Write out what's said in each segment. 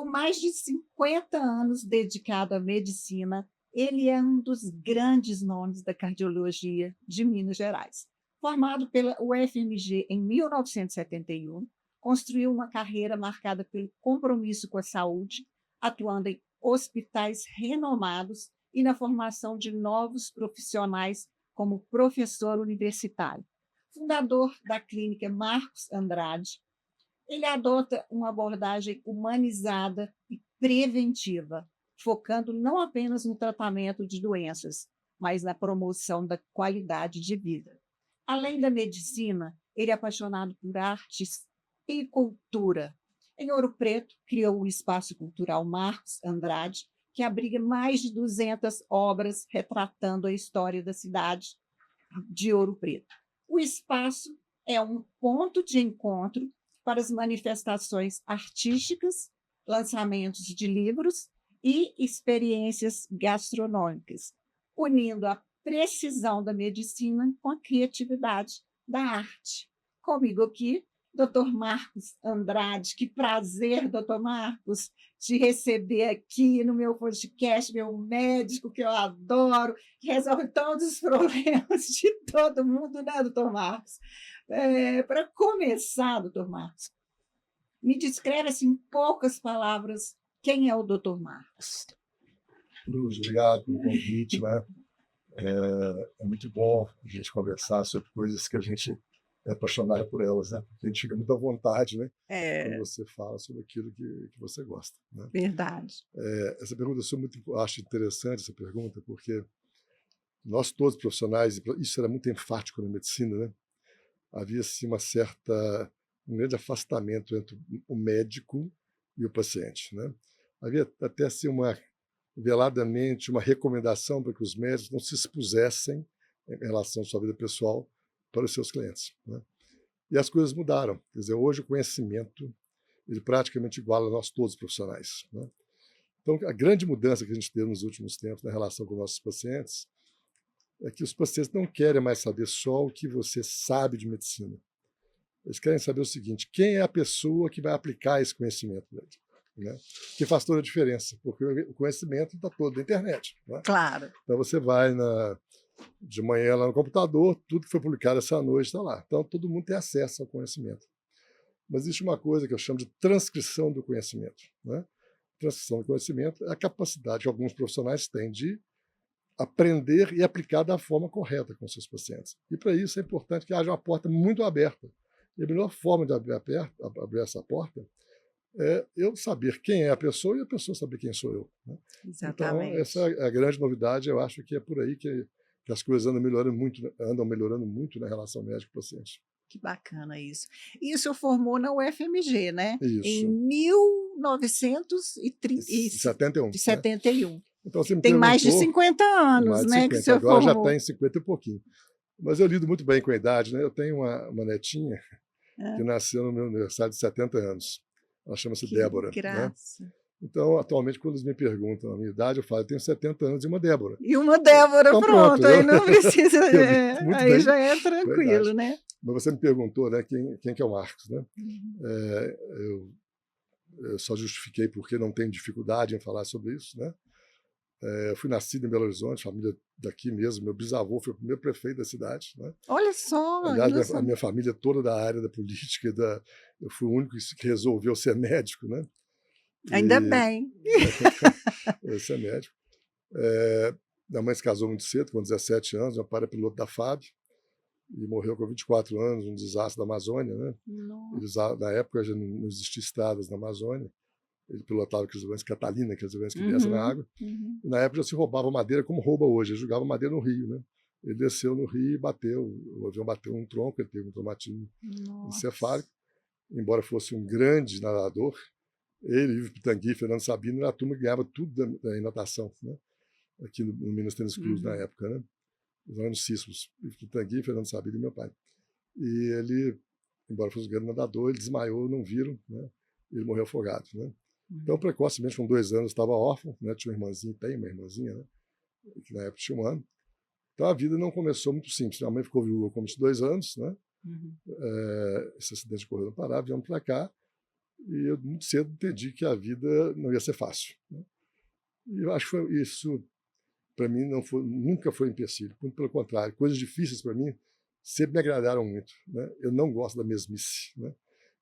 mais de 50 anos dedicado à medicina, ele é um dos grandes nomes da cardiologia de Minas Gerais. Formado pela UFMG em 1971, construiu uma carreira marcada pelo compromisso com a saúde, atuando em hospitais renomados e na formação de novos profissionais como professor universitário. Fundador da clínica Marcos Andrade, ele adota uma abordagem humanizada e preventiva, focando não apenas no tratamento de doenças, mas na promoção da qualidade de vida. Além da medicina, ele é apaixonado por artes e cultura. Em Ouro Preto, criou o Espaço Cultural Marcos Andrade, que abriga mais de 200 obras retratando a história da cidade de Ouro Preto. O espaço é um ponto de encontro para as manifestações artísticas, lançamentos de livros e experiências gastronômicas, unindo a precisão da medicina com a criatividade da arte. Comigo aqui, Dr. Marcos Andrade. Que prazer, doutor Marcos, te receber aqui no meu podcast, meu médico, que eu adoro, que resolve todos os problemas de todo mundo, né, doutor Marcos? Para começar, doutor Marcos, me descreve assim, em poucas palavras, quem é o doutor Marcos? Luz, obrigado pelo convite. Né? É muito bom a gente conversar sobre coisas que a gente é apaixonado por elas, né? A gente fica muito à vontade, né? Quando você fala sobre aquilo que você gosta. Né? Verdade. Essa pergunta eu acho interessante, essa pergunta, porque nós todos profissionais, isso era muito enfático na medicina, né? Havia assim, um grande afastamento entre o médico e o paciente. Né? Havia até assim, veladamente uma recomendação para que os médicos não se expusessem em relação à sua vida pessoal para os seus clientes. Né? E as coisas mudaram. Quer dizer, hoje o conhecimento ele praticamente iguala a nós todos os profissionais. Né? Então, a grande mudança que a gente teve nos últimos tempos na relação com nossos pacientes é que os pacientes não querem mais saber só o que você sabe de medicina. Eles querem saber o seguinte: quem é a pessoa que vai aplicar esse conhecimento dele? Né? Que faz toda a diferença, porque o conhecimento está todo na internet. Né? Claro. Então você vai de manhã lá no computador, tudo que foi publicado essa noite está lá. Então todo mundo tem acesso ao conhecimento. Mas existe uma coisa que eu chamo de transcrição do conhecimento. Né? Transcrição do conhecimento é a capacidade que alguns profissionais têm de aprender e aplicar da forma correta com seus pacientes. E para isso é importante que haja uma porta muito aberta. E a melhor forma de abrir essa porta é eu saber quem é a pessoa e a pessoa saber quem sou eu. Né? Exatamente. Então, essa é a grande novidade. Eu acho que é por aí que as coisas andam melhorando muito na relação médico-paciente. Que bacana isso. E o senhor formou na UFMG, né? Isso. Em 1971. Né? Então, você me Tem mais de perguntou, 50 anos, mais de né, 50. que o senhor Agora formou. já está em 50 e pouquinho. Mas eu lido muito bem com a idade. Né? Eu tenho uma netinha que nasceu no meu aniversário de 70 anos. Ela chama-se Débora. Graça. Né? Então, atualmente, quando eles me perguntam a minha idade, eu falo: eu tenho 70 anos e uma Débora. E uma Débora, então, pronto. Aí não precisa. Aí bem já é tranquilo, né? Mas você me perguntou, né, quem que é o Marcos. Né? Eu só justifiquei porque não tenho dificuldade em falar sobre isso. Né? Eu fui nascido em Belo Horizonte, família daqui mesmo. Meu bisavô foi o primeiro prefeito da cidade. Né? Olha só. Aliás, a minha família toda da área da política. Eu fui o único que resolveu ser médico. Né? Ainda bem. Ser médico. Minha mãe se casou muito cedo, com 17 anos. Meu pai era piloto da FAB e morreu com 24 anos num desastre da Amazônia. Né? Na época já não existiam estradas na Amazônia. Ele pilotava aqueles aviões Catalina, aqueles aviões que descem na água. E na época já se roubava madeira como rouba hoje. Ele jogava madeira no rio. Né? Ele desceu no rio e bateu. O avião bateu num tronco, ele teve um traumatismo encefálico. Embora fosse um grande nadador, ele, Ivo Pitangui, Fernando Sabino, era a turma que ganhava tudo em natação. Né? Aqui no Minas Tênis Clube na época. Né? Os anos Císsimos. Ivo Pitangui, Fernando Sabino e meu pai. E ele, embora fosse um grande nadador, ele desmaiou, não viram. Né? Ele morreu afogado. Né? Então, precocemente, com 2 anos, estava órfão, né? Tinha uma irmãzinha, tem uma irmãzinha, né? Que na época tinha 1 ano. Então, a vida não começou muito simples. Minha mãe ficou viúva com 2 anos, né? Esse acidente ocorreu no Pará, viemos para cá. E eu muito cedo entendi que a vida não ia ser fácil, né? E eu acho que isso, para mim, nunca foi um empecilho. Muito pelo contrário, coisas difíceis para mim sempre me agradaram muito, né? Eu não gosto da mesmice, né?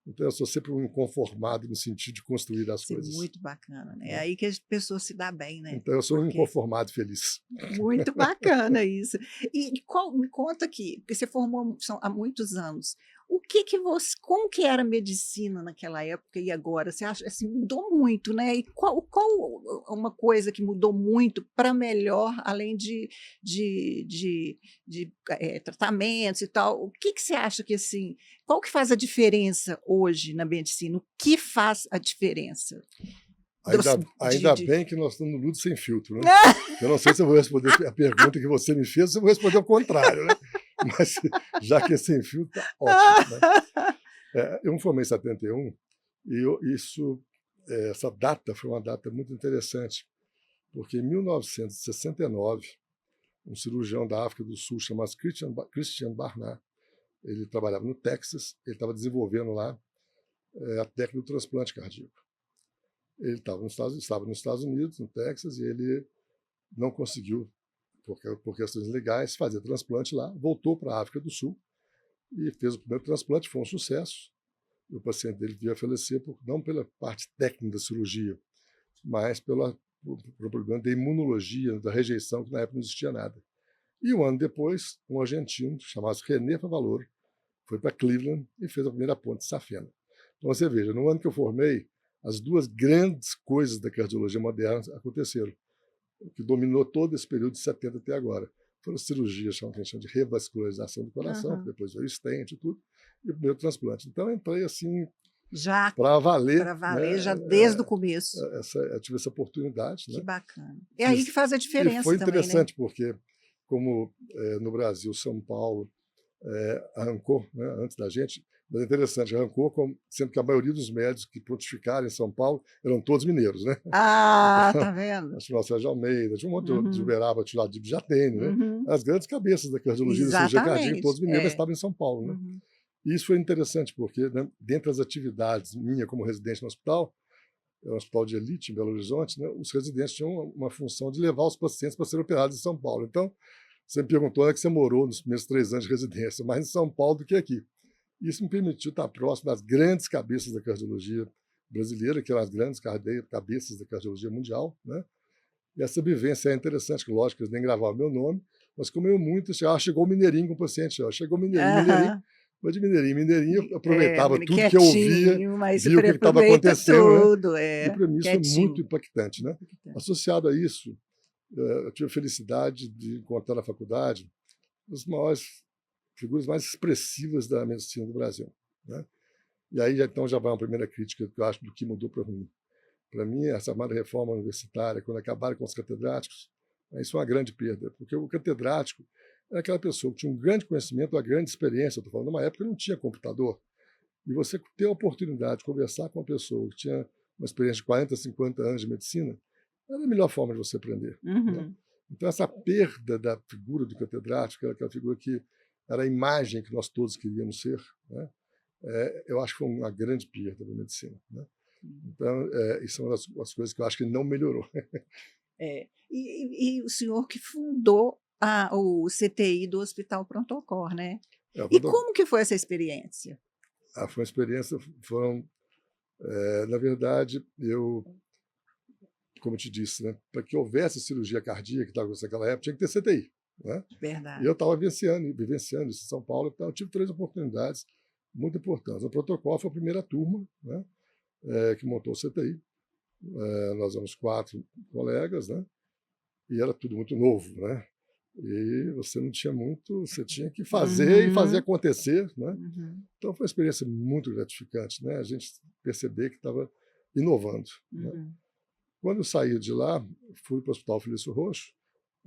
Então eu sou sempre um inconformado no sentido de construir as Isso é coisas, muito bacana, né? É né? aí que as pessoas se dão bem, né? Então eu sou um Porque inconformado feliz. muito bacana isso. E me conta aqui, porque você formou há muitos anos. O que que você, como que era a medicina naquela época e agora? Você acha assim, mudou muito, né? E qual uma coisa que mudou muito para melhor, além de tratamentos e tal? O que que você acha que assim, qual que faz a diferença hoje na medicina? O que faz a diferença? Dos- de, Ainda de... bem que nós estamos no Ludo Sem Filtro, né? Eu não sei se eu vou responder a pergunta que você me fez, ou se eu vou responder ao contrário, né? Mas já que é sem filtro, está ótimo, né? Eu me formei em 71 essa data foi uma data muito interessante, porque em 1969, um cirurgião da África do Sul chamado Christian Barnard, ele trabalhava no Texas, ele estava desenvolvendo lá a técnica do transplante cardíaco. Ele estava nos Estados Unidos, no Texas, e ele não conseguiu, por questões legais, fazer transplante lá, voltou para a África do Sul e fez o primeiro transplante, foi um sucesso. E o paciente dele veio a falecer não pela parte técnica da cirurgia, mas pelo problema da imunologia, da rejeição, que na época não existia nada. E um ano depois, um argentino chamado René Favaloro foi para Cleveland e fez a primeira ponte de safena. Então você veja, no ano que eu formei, as duas grandes coisas da cardiologia moderna aconteceram, o que dominou todo esse período de 70 até agora. Foram cirurgias, que a gente chama de revascularização do coração, que depois veio o stent e tudo, e o primeiro transplante. Então eu entrei assim Já para valer, para né? valer, já desde o começo. Eu tive essa oportunidade, Que né? bacana. É aí que faz a E diferença foi também, né? interessante, porque como no Brasil, São Paulo arrancou, né, antes da gente, mas é interessante, arrancou sendo que a maioria dos médicos que pontificaram em São Paulo eram todos mineiros, né? Ah, Então, tá vendo? acho que o Sérgio Almeida, tinha um monte de Uhum, Uberaba, Tiradib, já tem, né? uhum. As grandes cabeças da cardiologia e da cirurgia cardíaca, Exatamente, todos mineiros, mas estavam em São Paulo, né? uhum. E isso foi interessante, porque, né, dentre as atividades minha como residente no hospital, é um hospital de elite em Belo Horizonte, né, os residentes tinham uma função de levar os pacientes para serem operados em São Paulo. Então, você me perguntou onde é que você morou nos primeiros 3 anos de residência, mais em São Paulo do que aqui. Isso me permitiu estar próximo das grandes cabeças da cardiologia brasileira, que eram as grandes cabeças da cardiologia mundial, né? E essa vivência é interessante, que lógico, eles nem gravavam meu nome, mas como eu muito, chegou o Mineirinho com o paciente, chegou o Mineirinho, Mineirinho, Aham. mas de Mineirinho eu aproveitava Menino tudo que eu ouvia, quietinho, mas via o super que estava aproveita acontecendo, né? tudo, E para mim isso foi muito quietinho. impactante, né? Associado a isso, eu tive a felicidade de encontrar na faculdade as maiores figuras mais expressivas da medicina do Brasil, né? E aí então já vai uma primeira crítica que eu acho do que mudou para ruim. Para mim, essa chamada reforma universitária, quando acabaram com os catedráticos, isso é uma grande perda, porque o catedrático era aquela pessoa que tinha um grande conhecimento, uma grande experiência. Estou falando, numa época que não tinha computador. E você ter a oportunidade de conversar com uma pessoa que tinha uma experiência de 40, 50 anos de medicina, era a melhor forma de você aprender, né? Uhum. Então, essa perda da figura do catedrático, era aquela figura que era a imagem que nós todos queríamos ser, né? Eu acho que foi uma grande perda da medicina, né? Então, isso é uma das coisas que eu acho que não melhorou. E o senhor que fundou o CTI do Hospital Pronto-Socorro, né? E Quando como que foi essa experiência? foi uma experiência, na verdade, como eu te disse, né, para que houvesse cirurgia cardíaca que estava naquela época, tinha que ter CTI, né? E eu Verdade. estava vivenciando isso em São Paulo, então eu tive 3 oportunidades muito importantes. O protocolo foi a primeira turma, né, que montou o CTI. Nós éramos 4 colegas, né? E era tudo muito novo, né? E você não tinha muito, você tinha que fazer e fazer Uhum, acontecer, né? uhum, Então foi uma experiência muito gratificante, né? A gente perceber que estava inovando, né? uhum. Quando eu saí de lá, fui para o Hospital Felício Roxo,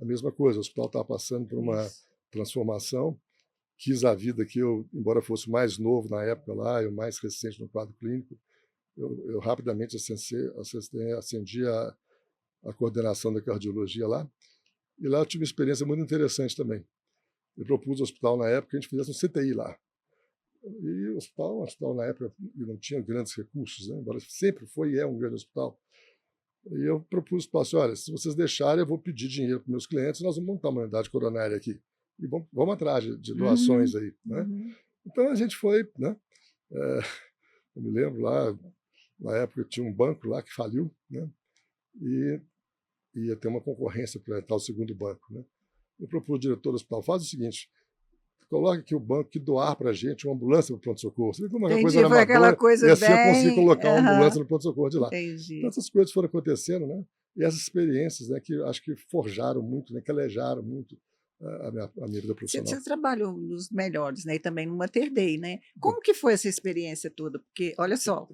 a mesma coisa, o hospital estava passando por uma Isso. transformação, quis a vida que eu, embora fosse mais novo na época lá, eu mais recente no quadro clínico, eu rapidamente acendi a coordenação da cardiologia lá, e lá eu tive uma experiência muito interessante também. Eu propus ao hospital na época que a gente fizesse um CTI lá. E o hospital na época não tinha grandes recursos, né? Embora sempre foi e é um grande hospital. E eu propus para assim, olha, se vocês deixarem, eu vou pedir dinheiro para meus clientes, nós vamos montar uma unidade coronária aqui. E vamos atrás de doações aí, né? Então a gente foi, né? Eu me lembro lá, na época tinha um banco lá que faliu, né? E ia ter uma concorrência para entrar o segundo banco, né? Eu propus ao diretor do hospital, faz o seguinte, coloque aqui o banco que doar para a gente uma ambulância para o pronto-socorro. Você vê como uma coisa era foi aquela amadora, coisa e assim eu consegui bem... colocar uma ambulância no pronto-socorro de lá. Entendi. Então essas coisas foram acontecendo, né? E essas experiências, né, que acho que forjaram muito, né, calejaram muito a minha vida profissional. Você trabalhou nos melhores, né? E também no Mater Dei, né? Como que foi essa experiência toda? Porque, olha só,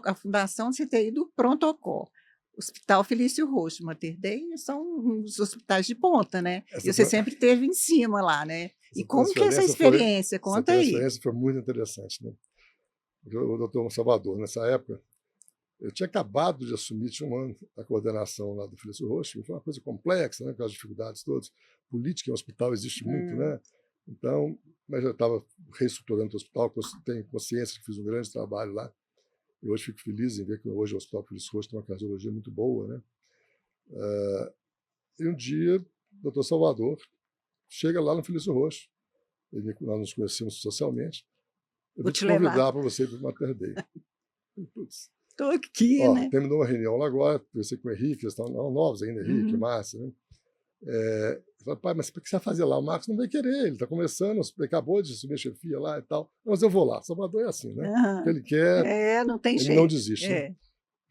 a Fundação CTI do Pronto-Socorro, Hospital Felício Roxo, Mater Dei são os hospitais de ponta, né? E você sempre esteve em cima lá, né? E como que é essa experiência? Conta aí. Essa experiência foi muito interessante, né? O doutor Salvador, nessa época, eu tinha acabado de assumir, tinha um ano, a coordenação lá do Felício Roxo, e foi uma coisa complexa, né, com as dificuldades todas. Política em um hospital existe muito, né? Então, mas eu estava reestruturando o hospital, tenho consciência que fiz um grande trabalho lá. E hoje fico feliz em ver que hoje o Hospital Felício Roxo tem uma cardiologia muito boa, né? E um dia, o doutor Salvador chega lá no Felício Roxo, nós nos conhecemos socialmente, eu vou te convidar para você ir para o Mater Dei. Putz. Estou aqui, né? Terminou uma reunião lá agora, conversei com o Henrique, eles estão novos ainda, Henrique, Márcia, né? Eu falei, pai, mas o que você vai fazer lá? O Marcos não vai querer, ele está começando, ele acabou de assumir a chefia lá e tal. Mas eu vou lá, Salvador é assim, né? O que ele quer, não tem ele jeito. não desiste. Né?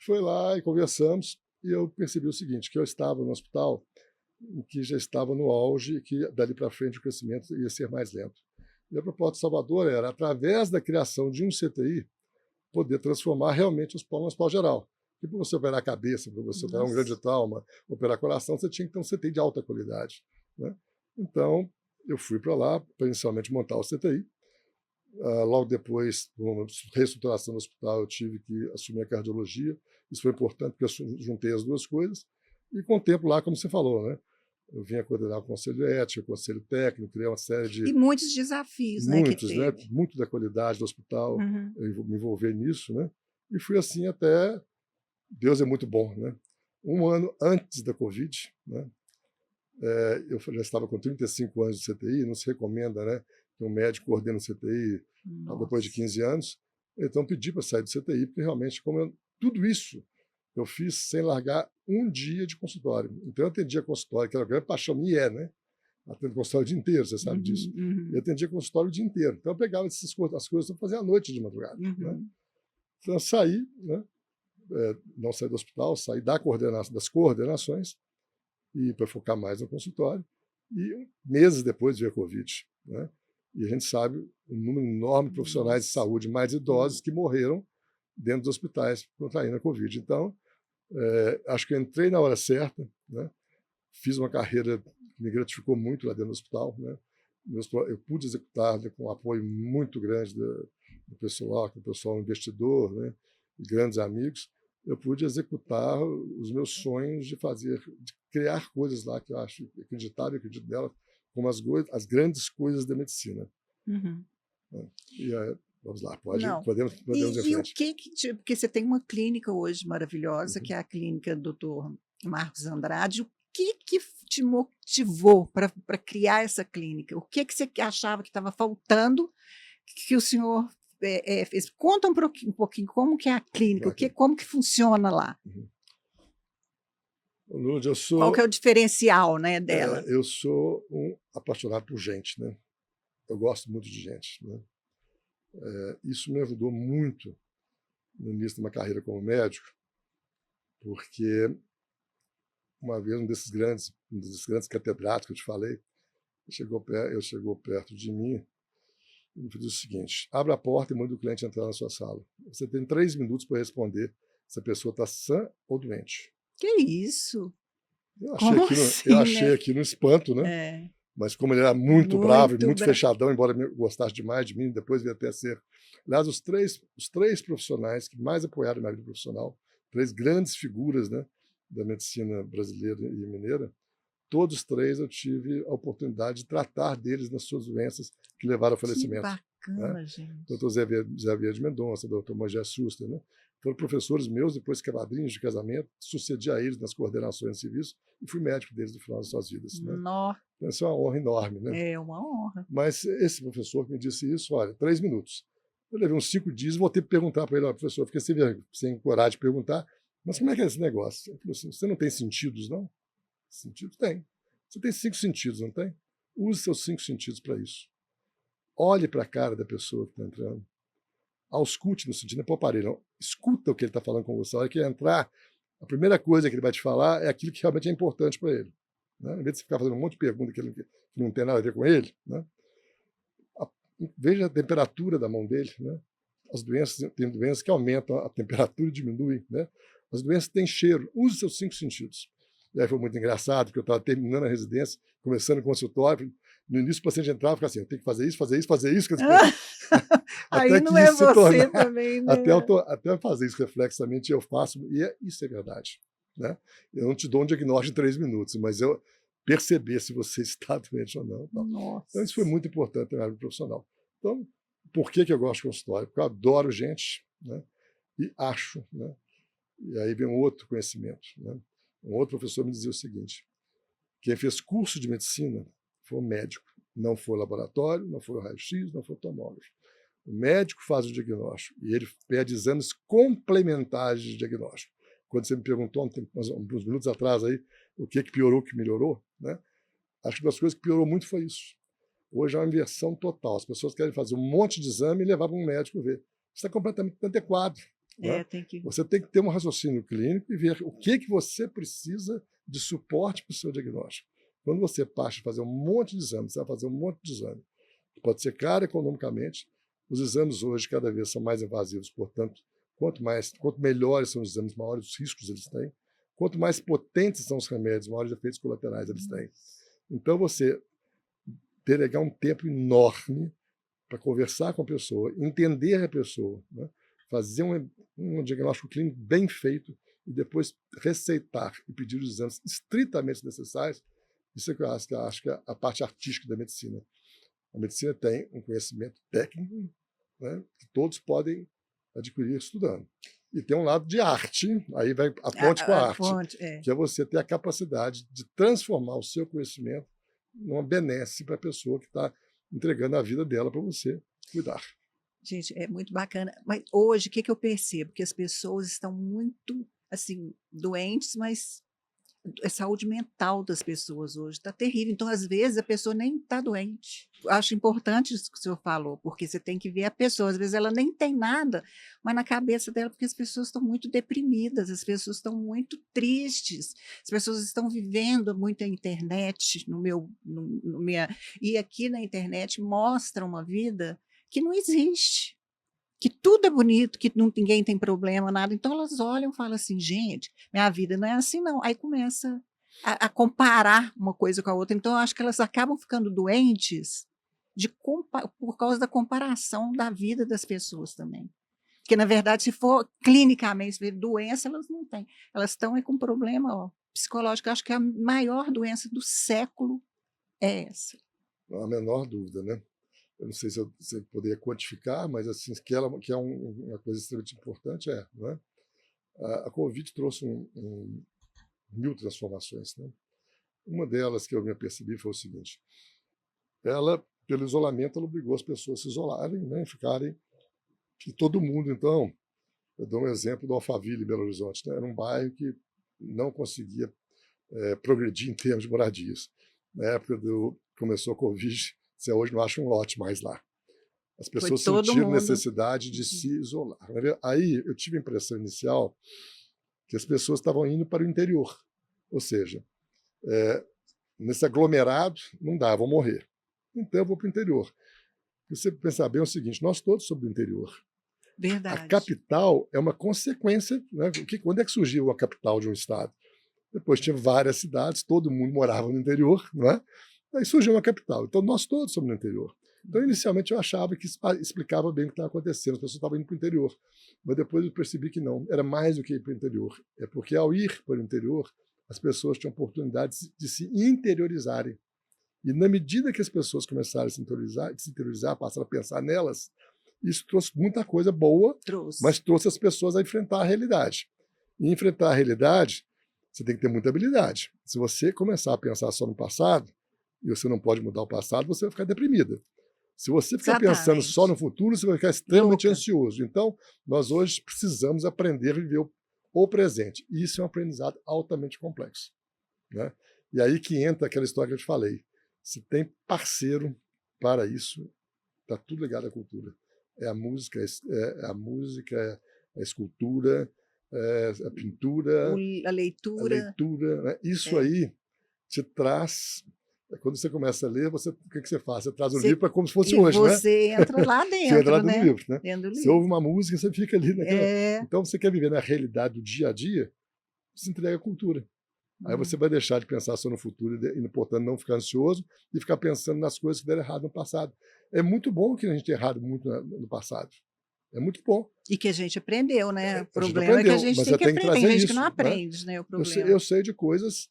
Foi lá e conversamos, e eu percebi o seguinte, que eu estava no hospital em que já estava no auge e que dali para frente o crescimento ia ser mais lento. E a proposta de Salvador era, através da criação de um CTI, poder transformar realmente o hospital num hospital geral. E para você operar a cabeça, para você operar um grande trauma, operar coração, você tinha que ter um CTI de alta qualidade. Né? Então, eu fui para lá, para inicialmente montar o CTI. Logo depois, com a reestruturação do hospital, eu tive que assumir a cardiologia. Isso foi importante, porque eu juntei as duas coisas. E com o tempo lá, como você falou, né? Eu vinha coordenar o conselho ético, o conselho técnico, criei uma série de... E muitos desafios, muitos, né? Muito da qualidade do hospital, eu me envolver nisso, né? E fui assim até... Deus é muito bom, né? Um ano antes da Covid, né? Eu já estava com 35 anos de CTI, não se recomenda, né, que um médico coordene o CTI depois de 15 anos. Então pedi para sair do CTI, porque realmente, tudo isso eu fiz sem largar um dia de consultório. Então eu atendia consultório, que era uma grande paixão minha, né? Atendo consultório o dia inteiro, você sabe disso. Eu atendia consultório o dia inteiro. Então eu pegava as coisas para fazer à noite de madrugada. Né? Então eu saí, né? Não saí do hospital, saí das coordenações e para focar mais no consultório. E meses depois veio a Covid, né? E a gente sabe um número enorme de profissionais de saúde mais idosos que morreram dentro dos hospitais contraindo a Covid. Então, acho que eu entrei na hora certa, né? Fiz uma carreira que me gratificou muito lá dentro do hospital, né? Eu pude executar, né, com um apoio muito grande do pessoal investidor, né? Grandes amigos, eu pude executar os meus sonhos de criar coisas lá que eu acreditava e acredito nelas, como as grandes coisas da medicina. E vamos lá, podemos ir em frente. Porque você tem uma clínica hoje maravilhosa, que é a clínica do Dr. Marcos Andrade. O que te motivou para criar essa clínica? O que você achava que estava faltando que o senhor fez? Conta um pouquinho como que é a clínica, como que funciona lá. Lourdes, qual que é o diferencial, né, dela? Eu sou um apaixonado por gente, né? Eu gosto muito de gente, né? Isso me ajudou muito no início de uma carreira como médico, porque uma vez um desses grandes catedráticos que eu te falei, chegou perto de mim e me disse o seguinte: abra a porta e mande o cliente entrar na sua sala. Você tem 3 minutos para responder se a pessoa está sã ou doente. Que isso? Eu achei aqui no espanto, né? Mas como ele era muito bravo e muito fechadão, embora gostasse demais de mim, depois veio até ser... Aliás, os três profissionais que mais apoiaram a minha vida profissional, 3 grandes figuras, né, da medicina brasileira e mineira, todos 3 eu tive a oportunidade de tratar deles nas suas doenças que levaram ao falecimento. Que bacana, né? gente. Doutor Zé Vieira de Mendonça, doutor Magé Suster, né? Foram professores meus, depois que padrinhos de casamento, sucedi a eles nas coordenações de serviço e fui médico deles no final das suas vidas. Né? Então, isso é uma honra enorme. Né? É uma honra. Mas esse professor que me disse isso, olha, 3 minutos. Eu levei uns 5 dias e voltei a perguntar para ele, olha, professor, fiquei sem coragem de perguntar, mas como é que é esse negócio? Ele falou assim, você não tem sentidos, não? Sentidos tem. Você tem 5 sentidos, não tem? Use seus 5 sentidos para isso. Olhe para a cara da pessoa que está entrando. Auscute no sentido, não é para o aparelho, não. Escuta o que ele está falando com você. A hora que ele entrar, a primeira coisa que ele vai te falar é aquilo que realmente é importante para ele. Né? Em vez de você ficar fazendo um monte de perguntas que não tem nada a ver com ele, né? Veja a temperatura da mão dele. Né? As doenças, tem doenças que aumentam a temperatura e diminuem. Né? As doenças têm cheiro. Use seus 5 sentidos. E aí foi muito engraçado, porque eu estava terminando a residência, começando o consultório. No início, o paciente entrava e ficava assim, eu tenho que fazer isso, fazer isso, fazer isso. Aí não é você também, né? Até fazer isso reflexamente eu faço, e isso é verdade. Né? Eu não te dou um diagnóstico em 3 minutos, mas eu perceber se você está doente ou não. Então, isso foi muito importante na área profissional. Então, por que eu gosto de consultório? Porque eu adoro gente, né? E acho. Né? E aí vem um outro conhecimento. Né? Um outro professor me dizia o seguinte, quem fez curso de medicina foi o médico, não foi o laboratório, não foi o raio-x, não foi o tomógrafo. O médico faz o diagnóstico e ele pede exames complementares de diagnóstico. Quando você me perguntou uns minutos atrás aí, o que piorou, o que melhorou, né? Acho que uma das coisas que piorou muito foi isso. Hoje é uma inversão total. As pessoas querem fazer um monte de exame e levar para um médico ver. Isso é completamente adequado. Né? Você tem que ter um raciocínio clínico e ver o que você precisa de suporte para o seu diagnóstico. Quando você parte de fazer um monte de exames, você vai fazer um monte de exame. Pode ser caro economicamente. Os exames hoje cada vez são mais invasivos, portanto, quanto melhores são os exames, maiores os riscos eles têm. Quanto mais potentes são os remédios, maiores efeitos colaterais eles têm. Então, você delegar um tempo enorme para conversar com a pessoa, entender a pessoa, né? Fazer um diagnóstico clínico bem feito e depois receitar e pedir os exames estritamente necessários, isso é que eu acho que é a parte artística da medicina. A medicina tem um conhecimento técnico, né, que todos podem adquirir estudando. E tem um lado de arte, aí vai a ponte com a arte, que é você ter a capacidade de transformar o seu conhecimento numa benesse para a pessoa que está entregando a vida dela para você cuidar. Gente, é muito bacana. Mas hoje, o que eu percebo? Que as pessoas estão muito, assim, doentes, mas a saúde mental das pessoas hoje está terrível. Então, às vezes, a pessoa nem está doente. Acho importante isso que o senhor falou, porque você tem que ver a pessoa. Às vezes, ela nem tem nada, mas na cabeça dela, porque as pessoas estão muito deprimidas, as pessoas estão muito tristes, as pessoas estão vivendo muito a internet, e aqui na internet mostra uma vida que não existe, que tudo é bonito, que ninguém tem problema, nada. Então, elas olham e falam assim, gente, minha vida não é assim, não. Aí começa a comparar uma coisa com a outra. Então, eu acho que elas acabam ficando doentes por causa da comparação da vida das pessoas também. Porque, na verdade, se for clinicamente ver doença, elas não têm. Elas estão com problema psicológico. Eu acho que a maior doença do século é essa. Não há a menor dúvida, né? Eu não sei se você poderia quantificar, mas assim, que é uma coisa extremamente importante, não é? A Covid trouxe mil transformações. Né? Uma delas que eu me apercebi foi o seguinte, pelo isolamento, ela obrigou as pessoas a se isolarem, né? E todo mundo, então, eu dou um exemplo do Alphaville, Belo Horizonte, né? Era um bairro que não conseguia progredir em termos de moradias. Na época começou a Covid, você hoje não acha um lote mais lá. As pessoas sentiram necessidade de se isolar. Aí eu tive a impressão inicial que as pessoas estavam indo para o interior. Ou seja, nesse aglomerado não dá, vão morrer. Então eu vou para o interior. E você pensar bem é o seguinte, nós todos somos do interior. Verdade. A capital é uma consequência. Né? Quando é que surgiu a capital de um estado? Depois tinha várias cidades, todo mundo morava no interior, não é? Aí surgiu uma capital. Então, nós todos somos no interior. Então, inicialmente, eu achava que explicava bem o que estava acontecendo. As pessoas estavam indo para o interior. Mas depois eu percebi que não. Era mais do que ir para o interior. É porque, ao ir para o interior, as pessoas tinham oportunidade de se interiorizarem. E na medida que as pessoas começaram a se interiorizar, passaram a pensar nelas, isso trouxe muita coisa boa, mas trouxe as pessoas a enfrentar a realidade. E enfrentar a realidade, você tem que ter muita habilidade. Se você começar a pensar só no passado, e você não pode mudar o passado, você vai ficar deprimida. Se você ficar pensando só no futuro, você vai ficar extremamente ansioso. Então, nós hoje precisamos aprender a viver o presente. E isso é um aprendizado altamente complexo, né? E aí que entra aquela história que eu te falei. Se tem parceiro para isso, está tudo ligado à cultura. É a música, é a escultura, é a pintura, a leitura. Né? Isso aí te traz... Quando você começa a ler, o que você faz? Você traz o livro para como se fosse hoje, né? Você entra lá dentro, você entra lá né? dentro do livro, né? Você ouve uma música, você fica ali naquela... Então, você quer viver na realidade do dia a dia, você entrega a cultura. Aí você vai deixar de pensar só no futuro e, portanto, não ficar ansioso e ficar pensando nas coisas que deram errado no passado. É muito bom que a gente tenha errado muito no passado. É muito bom. E que a gente aprendeu, né? O problema é que a gente tem que aprender. Tem gente que não aprende, né? O problema. Eu sei de coisas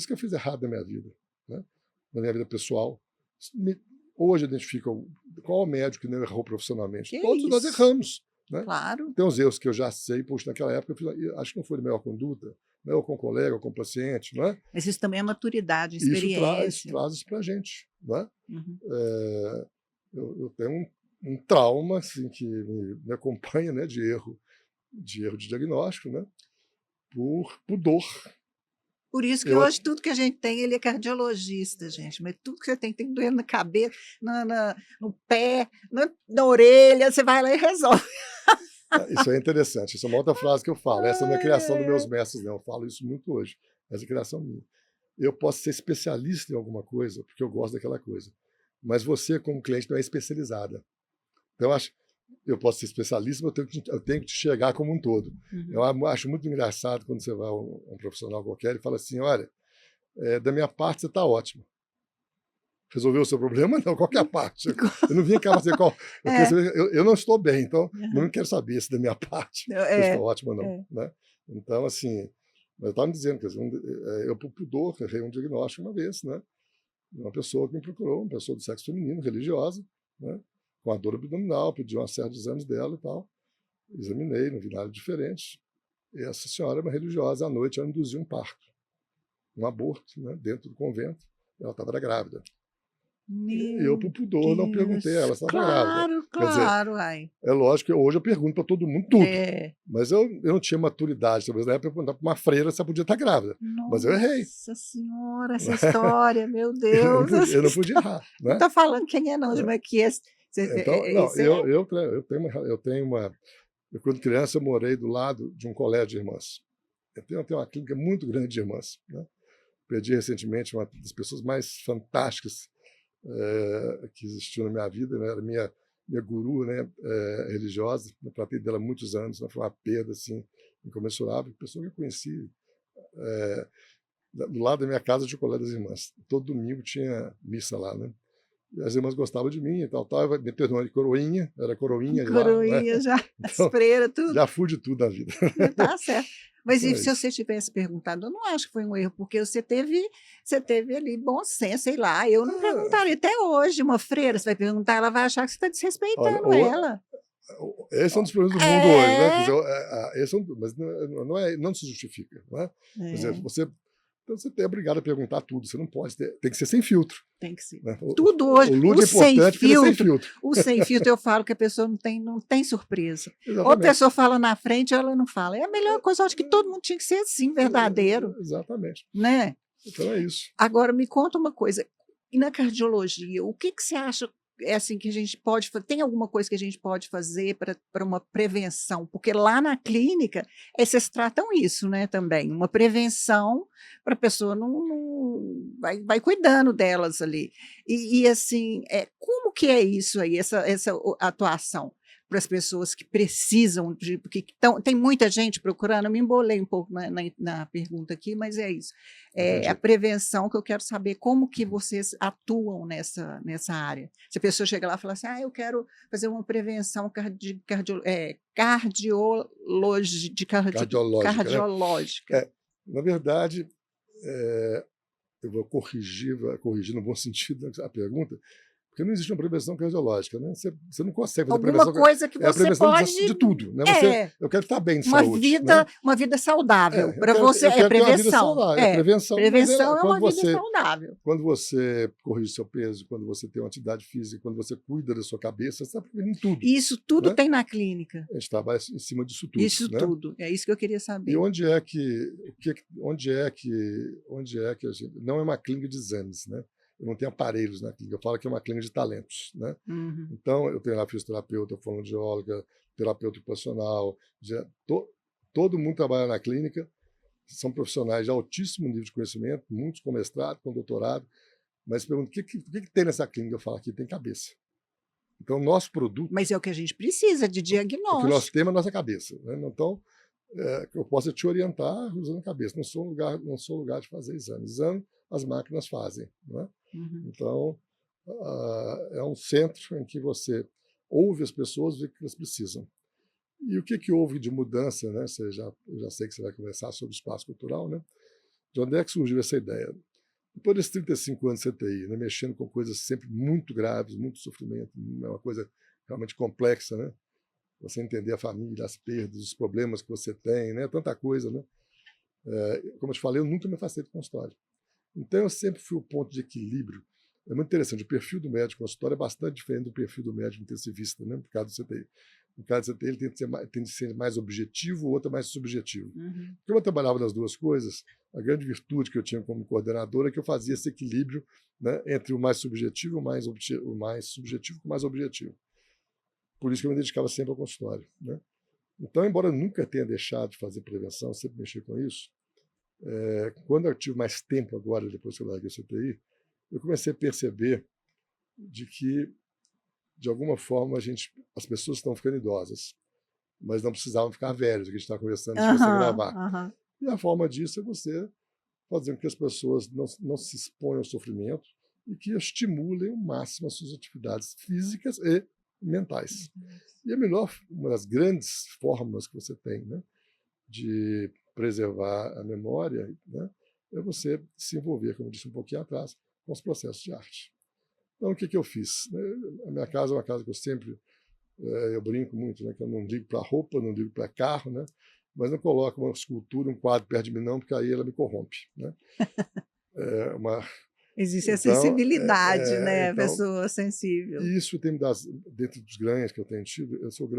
que eu fiz errado na minha vida, né? Na minha vida pessoal. Hoje eu identifico qual médico que não errou profissionalmente. Todos nós erramos, né? Claro. Tem uns erros que eu já sei, poxa, naquela época acho que não foi de melhor conduta, né? Ou com colega, ou com paciente, não é? Mas isso também é maturidade, experiência. Isso traz isso para a gente, não é? Eu tenho um trauma assim, que me acompanha, né, de erro de diagnóstico, né? Por dor. Por isso que hoje tudo que a gente tem, ele é cardiologista, gente. Mas tudo que você tem doendo na cabeça, no pé, na orelha, você vai lá e resolve. Isso é interessante. Isso é uma outra frase que eu falo. Essa não é criação dos meus mestres, não. Eu falo isso muito hoje. Essa é criação minha. Eu posso ser especialista em alguma coisa, porque eu gosto daquela coisa. Mas você, como cliente, não é especializada. Então, eu posso ser especialista, mas eu tenho que te chegar como um todo. Eu acho muito engraçado quando você vai a um profissional qualquer e fala assim, olha, da minha parte você está ótimo. Resolveu o seu problema? Não, qualquer parte. Eu não vim cá fazer qual... Eu não estou bem, então não quero saber se da minha parte eu estou ótimo ou não. Né? Então, assim, eu estava me dizendo, eu por pudor, errei um diagnóstico uma vez, né? Uma pessoa que me procurou, uma pessoa do sexo feminino, religiosa, né? Com a dor abdominal, pedi uma série de exames dela e tal. Examinei, não vi nada diferente. E essa senhora, uma religiosa, à noite ela induziu um parto. Um aborto, né, dentro do convento. Ela estava grávida. Eu, por pudor, não perguntei a ela se estava grávida. Claro, é lógico que hoje eu pergunto para todo mundo tudo. Mas eu não tinha maturidade, talvez na época, eu perguntar para uma freira se ela podia estar grávida. Mas eu errei. Nossa Senhora, essa hisora, meu Deus. Eu não podia errar. Né? Não está falando quem é, não, de Maquias. Então, eu tenho uma... Quando criança, eu morei do lado de um colégio de irmãs. Eu tenho uma clínica muito grande de irmãs. Né? Perdi recentemente uma das pessoas mais fantásticas que existiu na minha vida, né? Era minha guru, né? Religiosa. Eu tratei dela há muitos anos. Né? Foi uma perda assim, incomensurável. Pessoa que eu conheci do lado da minha casa, de colégio das irmãs. Todo domingo tinha missa lá, né? E as irmãs gostavam de mim e tal. Me perdoando de coroinha, era coroinha. Coroinha, né? Já, então, freira, tudo. Já fui de tudo na vida. Tá certo. Mas e se você tivesse perguntado, eu não acho que foi um erro, porque você teve ali bom senso, sei lá. Eu não perguntaria até hoje. Uma freira, você vai perguntar, ela vai achar que você está desrespeitando ela. Esse é um dos problemas do mundo hoje, né? Mas não se justifica. Né? Quer dizer, você é obrigado a perguntar tudo. Você não pode tem que ser sem filtro. Tem que ser. Né? Tudo hoje. O Lud é importante porque ele é sem filtro. O sem filtro eu falo que a pessoa não tem surpresa. Exatamente. Ou a pessoa fala na frente ou ela não fala. É a melhor coisa. Eu acho que todo mundo tinha que ser assim, verdadeiro. Exatamente. Né? Então é isso. Agora, me conta uma coisa. E na cardiologia, o que você acha assim, que a gente pode fazer? Tem alguma coisa que a gente pode fazer para uma prevenção? Porque lá na clínica, vocês tratam isso, né, também. Uma prevenção para a pessoa não vai cuidando delas ali. E assim, como que é isso aí, essa atuação para as pessoas que precisam porque tem muita gente procurando? Eu me embolei um pouco na pergunta aqui, mas é isso. A prevenção que eu quero saber, como que vocês atuam nessa área. Se a pessoa chega lá e fala assim, eu quero fazer uma prevenção cardiológica. Né? Na verdade, eu vou corrigir no bom sentido a pergunta, porque não existe uma prevenção cardiológica, né? Você não consegue fazer alguma prevenção. coisa que É a você prevenção pode... de tudo, né? Eu quero estar bem de uma saúde. vida, Né? uma vida saudável. Para eu você quero ter uma vida prevenção. saudável. É prevenção, Prevenção mas é uma vida saudável. Quando você corrige seu peso, quando você tem uma atividade física, quando você cuida da sua cabeça, você está prevenindo tudo. E isso tudo né? tem na clínica. A gente trabalha em cima disso tudo. Isso né? tudo. É isso que eu queria saber. E onde é que a gente... Não é uma clínica de exames, né? Eu não tenho aparelhos na clínica, eu falo que é uma clínica de talentos. Né? Uhum. Então, eu tenho lá fisioterapeuta, fonoaudióloga, terapeuta ocupacional, todo mundo trabalha na clínica, são profissionais de altíssimo nível de conhecimento, muitos com mestrado, com doutorado, mas pergunto, o que tem nessa clínica? Eu falo, aqui tem cabeça. Então, o nosso produto... Mas é o que a gente precisa, de diagnóstico. O que nós temos é a nossa cabeça. Né? Então, eu posso te orientar usando a cabeça. Não sou lugar de fazer exame. Exame, as máquinas fazem. Né? Uhum. Então, é um centro em que você ouve as pessoas, vê o que elas precisam. E o que houve de mudança? Né? Eu já sei que você vai conversar sobre o espaço cultural. Né? De onde é que surgiu essa ideia? Depois desses 35 anos de CTI, né? Mexendo com coisas sempre muito graves, muito sofrimento, é uma coisa realmente complexa, né? Você entender a família, as perdas, os problemas que você tem, né? Tanta coisa, né? Como eu te falei, eu nunca me afastei do consultório. Então, eu sempre fui o ponto de equilíbrio. É muito interessante, o perfil do médico consultório é bastante diferente do perfil do médico intensivista, né? No caso do CTI. No caso do CTI, ele tem de ser mais objetivo, o outro é mais subjetivo. Uhum. Como eu trabalhava nas duas coisas, a grande virtude que eu tinha como coordenador é que eu fazia esse equilíbrio, né, entre o mais subjetivo e o mais subjetivo com o mais objetivo. Por isso que eu me dedicava sempre ao consultório. Né? Então, embora eu nunca tenha deixado de fazer prevenção, sempre mexi com isso, quando eu tive mais tempo agora, depois que eu larguei o CTI, eu comecei a perceber de que, de alguma forma, as pessoas estão ficando idosas, mas não precisavam ficar velhos, que a gente está conversando de você gravar. E a forma disso é você fazer com que as pessoas não se exponham ao sofrimento e que estimulem ao máximo as suas atividades físicas e mentais. E uma das grandes formas que você tem, né, de preservar a memória, né, é você se envolver, como eu disse um pouquinho atrás, com os processos de arte. Então, o que eu fiz? A minha casa é uma casa que eu brinco muito, né, que eu não ligo para roupa, não ligo para carro, né, mas não coloco uma escultura, um quadro perto de mim, não, porque aí ela me corrompe. Né? Existe a sensibilidade, né? A pessoa sensível. E isso tem me dado, dentro dos ganhos que eu tenho tido, eu sou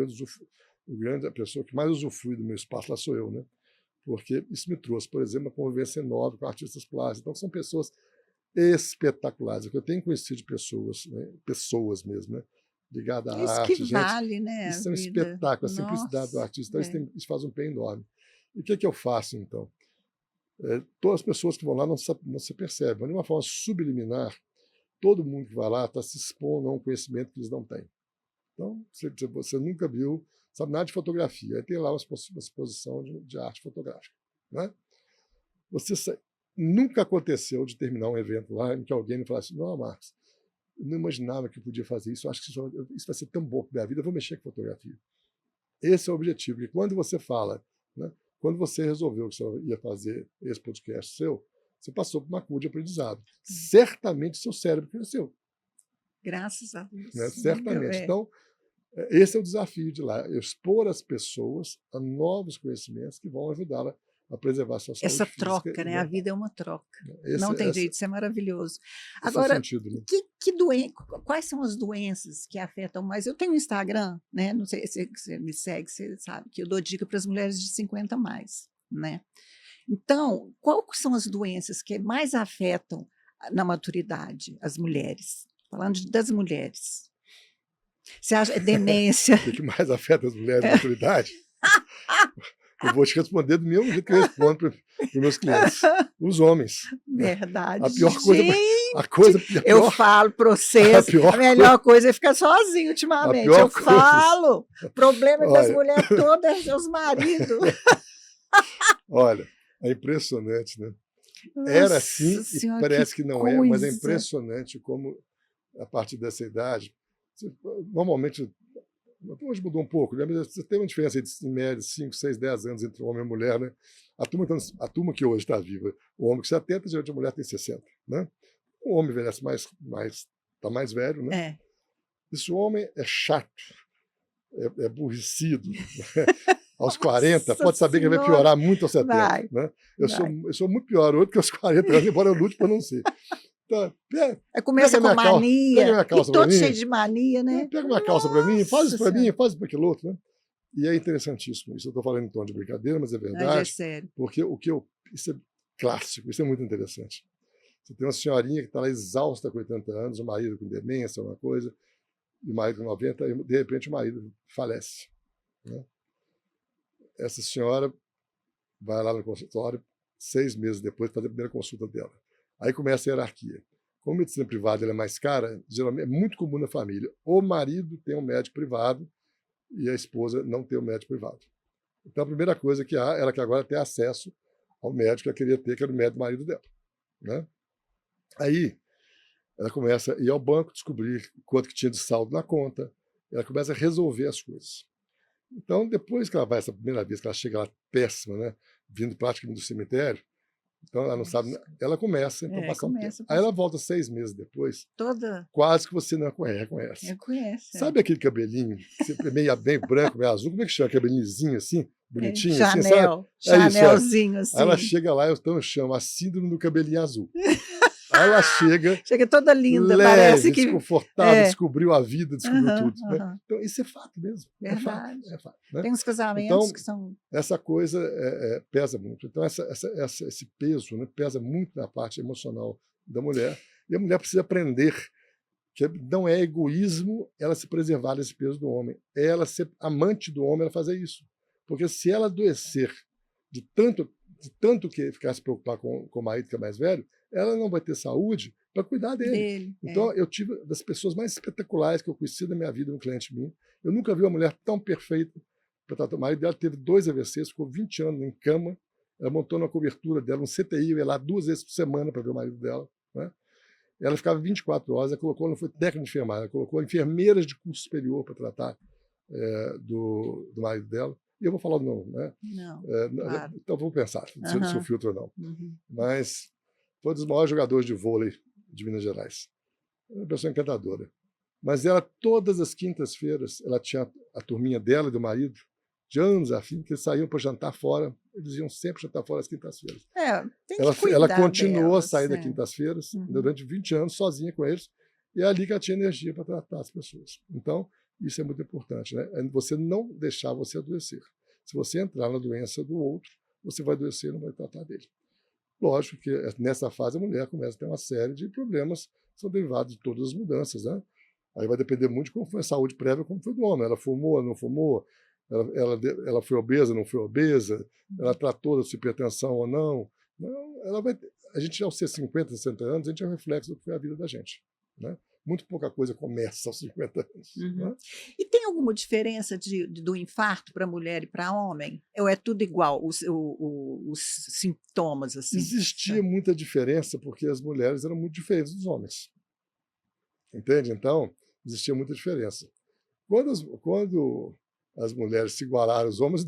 a pessoa que mais usufrui do meu espaço lá sou eu, né? Porque isso me trouxe, por exemplo, uma convivência enorme com artistas plásticos. Então, são pessoas espetaculares. O que eu tenho conhecido de pessoas, né? Pessoas mesmo, né? Ligadas à arte. Isso que vale, né? Isso é um espetáculo, a simplicidade do artista. Então, isso faz um bem enorme. E o que eu faço, então? Todas as pessoas que vão lá não se percebem. De uma forma subliminar, todo mundo que vai lá está se expondo a um conhecimento que eles não têm. Então, você nunca viu, sabe nada de fotografia. Aí tem lá uma exposição de arte fotográfica. Né? Nunca aconteceu de terminar um evento lá em que alguém me falasse, não, Marcos, eu não imaginava que eu podia fazer isso, eu acho que isso vai ser tão bom para a minha vida, eu vou mexer com fotografia. Esse é o objetivo. E quando você fala, né, quando você resolveu que você ia fazer esse podcast seu, você passou por uma curva de aprendizado. Certamente seu cérebro cresceu. Graças a Deus. Né? Certamente. Então, esse é o desafio de lá, expor as pessoas a novos conhecimentos que vão ajudá-la a preservar a sua saúde física. Essa troca, né? A vida é uma troca. Não tem jeito, isso é maravilhoso. Agora, sentido, né? Quais são as doenças que afetam mais? Eu tenho um Instagram, né? Não sei se você me segue, você sabe que eu dou dica para as mulheres de 50 a mais, né? Então, quais são as doenças que mais afetam na maturidade as mulheres? Falando das mulheres. Você acha demência? O que mais afeta as mulheres na maturidade? Eu vou te responder do mesmo jeito que eu respondo para os meus clientes. Os homens. Verdade. A pior coisa. Eu falo para vocês, a melhor coisa é ficar sozinho ultimamente. Eu falo. O problema das mulheres todas é seus maridos. Olha, é impressionante, né? Nossa Era assim senhora, e parece que não é, mas é impressionante como, a partir dessa idade, normalmente Hoje mudou um pouco, né? Mas você tem uma diferença aí em média, 5, 6, 10 anos entre homem e mulher, né? A turma que hoje está viva, o homem com 70, geralmente a mulher tem 60, né? O homem envelhece está mais velho, né? É. E se o homem é chato, é aborrecido, aos 40, pode saber que ele vai piorar muito aos 70. Vai, né? Eu sou muito pior hoje que aos 40 anos, embora eu lute para não ser. Então, começa com mania, pega minha calça e todo mim, cheio de mania, né? Pega minha calça para mim, faz isso para mim, faz isso para aquele outro. Né? E é interessantíssimo isso. Eu estou falando em tom de brincadeira, mas é verdade. Mas é sério. Porque isso é clássico, isso é muito interessante. Você tem uma senhorinha que está lá exausta com 80 anos, o marido com demência, uma coisa, e o marido com 90, e de repente o marido falece. Né? Essa senhora vai lá no consultório 6 meses depois fazer a primeira consulta dela. Aí começa a hierarquia. Como a medicina privada ela é mais cara, geralmente é muito comum na família. O marido tem um médico privado e a esposa não tem um médico privado. Então a primeira coisa que há, ela que agora tem acesso ao médico que ela queria ter, que era o médico do marido dela. Né? Aí ela começa a ir ao banco, descobrir quanto que tinha de saldo na conta, ela começa a resolver as coisas. Então, depois que ela vai, essa primeira vez que ela chega lá péssima, né, vindo praticamente do cemitério, então ela não sabe, ela começa então, a passar um tempo. Aí ela volta 6 meses depois, quase que você não reconhece. Reconhece. Sabe aquele cabelinho, meio bem branco, meio azul, como é que chama? Cabelinhozinho assim, bonitinho? Chanel, assim, Chanelzinho assim. Aí ela chega lá, então eu chamo a síndrome do cabelinho azul. Aí ela chega toda linda, leve, parece que desconfortável, descobriu a vida, descobriu tudo. Né? Então, isso é fato mesmo. Verdade. É fato. Né? Tem uns casamentos que são... Essa coisa pesa muito. Então, esse peso, né, pesa muito na parte emocional da mulher. E a mulher precisa aprender que não é egoísmo ela se preservar desse peso do homem. É ela ser amante do homem, ela fazer isso. Porque se ela adoecer de tanto que ficar se preocupar com o marido que é mais velho, ela não vai ter saúde para cuidar dele. Então, eu tive das pessoas mais espetaculares que eu conheci da minha vida, um cliente meu. Eu nunca vi uma mulher tão perfeita para tratar. O marido dela teve 2 AVCs, ficou 20 anos em cama. Ela montou na cobertura dela, um CTI, eu ia lá 2 vezes por semana para ver o marido dela. Né? Ela ficava 24 horas, ela colocou, não foi técnica de enfermagem, ela colocou enfermeiras de curso superior para tratar do marido dela. E eu vou falar o nome, né? Não, claro. Então vou pensar se eu filtro ou não. Mas foi um dos maiores jogadores de vôlei de Minas Gerais. Uma pessoa encantadora. Mas ela, todas as quintas-feiras, ela tinha a turminha dela e do marido, de anos a fim, que eles saíam para jantar fora. Eles iam sempre jantar fora às quintas-feiras. Ela continuou a sair das quintas-feiras durante 20 anos, sozinha com eles, e é ali que ela tinha energia para tratar as pessoas. Então, isso é muito importante, né? É você não deixar você adoecer. Se você entrar na doença do outro, você vai adoecer e não vai tratar dele. Lógico que nessa fase a mulher começa a ter uma série de problemas que são derivados de todas as mudanças, né? Aí vai depender muito de como foi a saúde prévia, como foi do homem. Ela fumou, não fumou? Ela foi obesa, não foi obesa? Ela tratou da sua hipertensão ou não? Não, a gente, ao ser 50, 60 anos, a gente é um reflexo do que foi a vida da gente, né? Muito pouca coisa começa aos 50 anos. Né? E tem alguma diferença do infarto para mulher e para homem? Ou é tudo igual, os sintomas? Assim? Existia muita diferença, porque as mulheres eram muito diferentes dos homens. Entende? Então, existia muita diferença. Quando as mulheres se igualaram aos homens,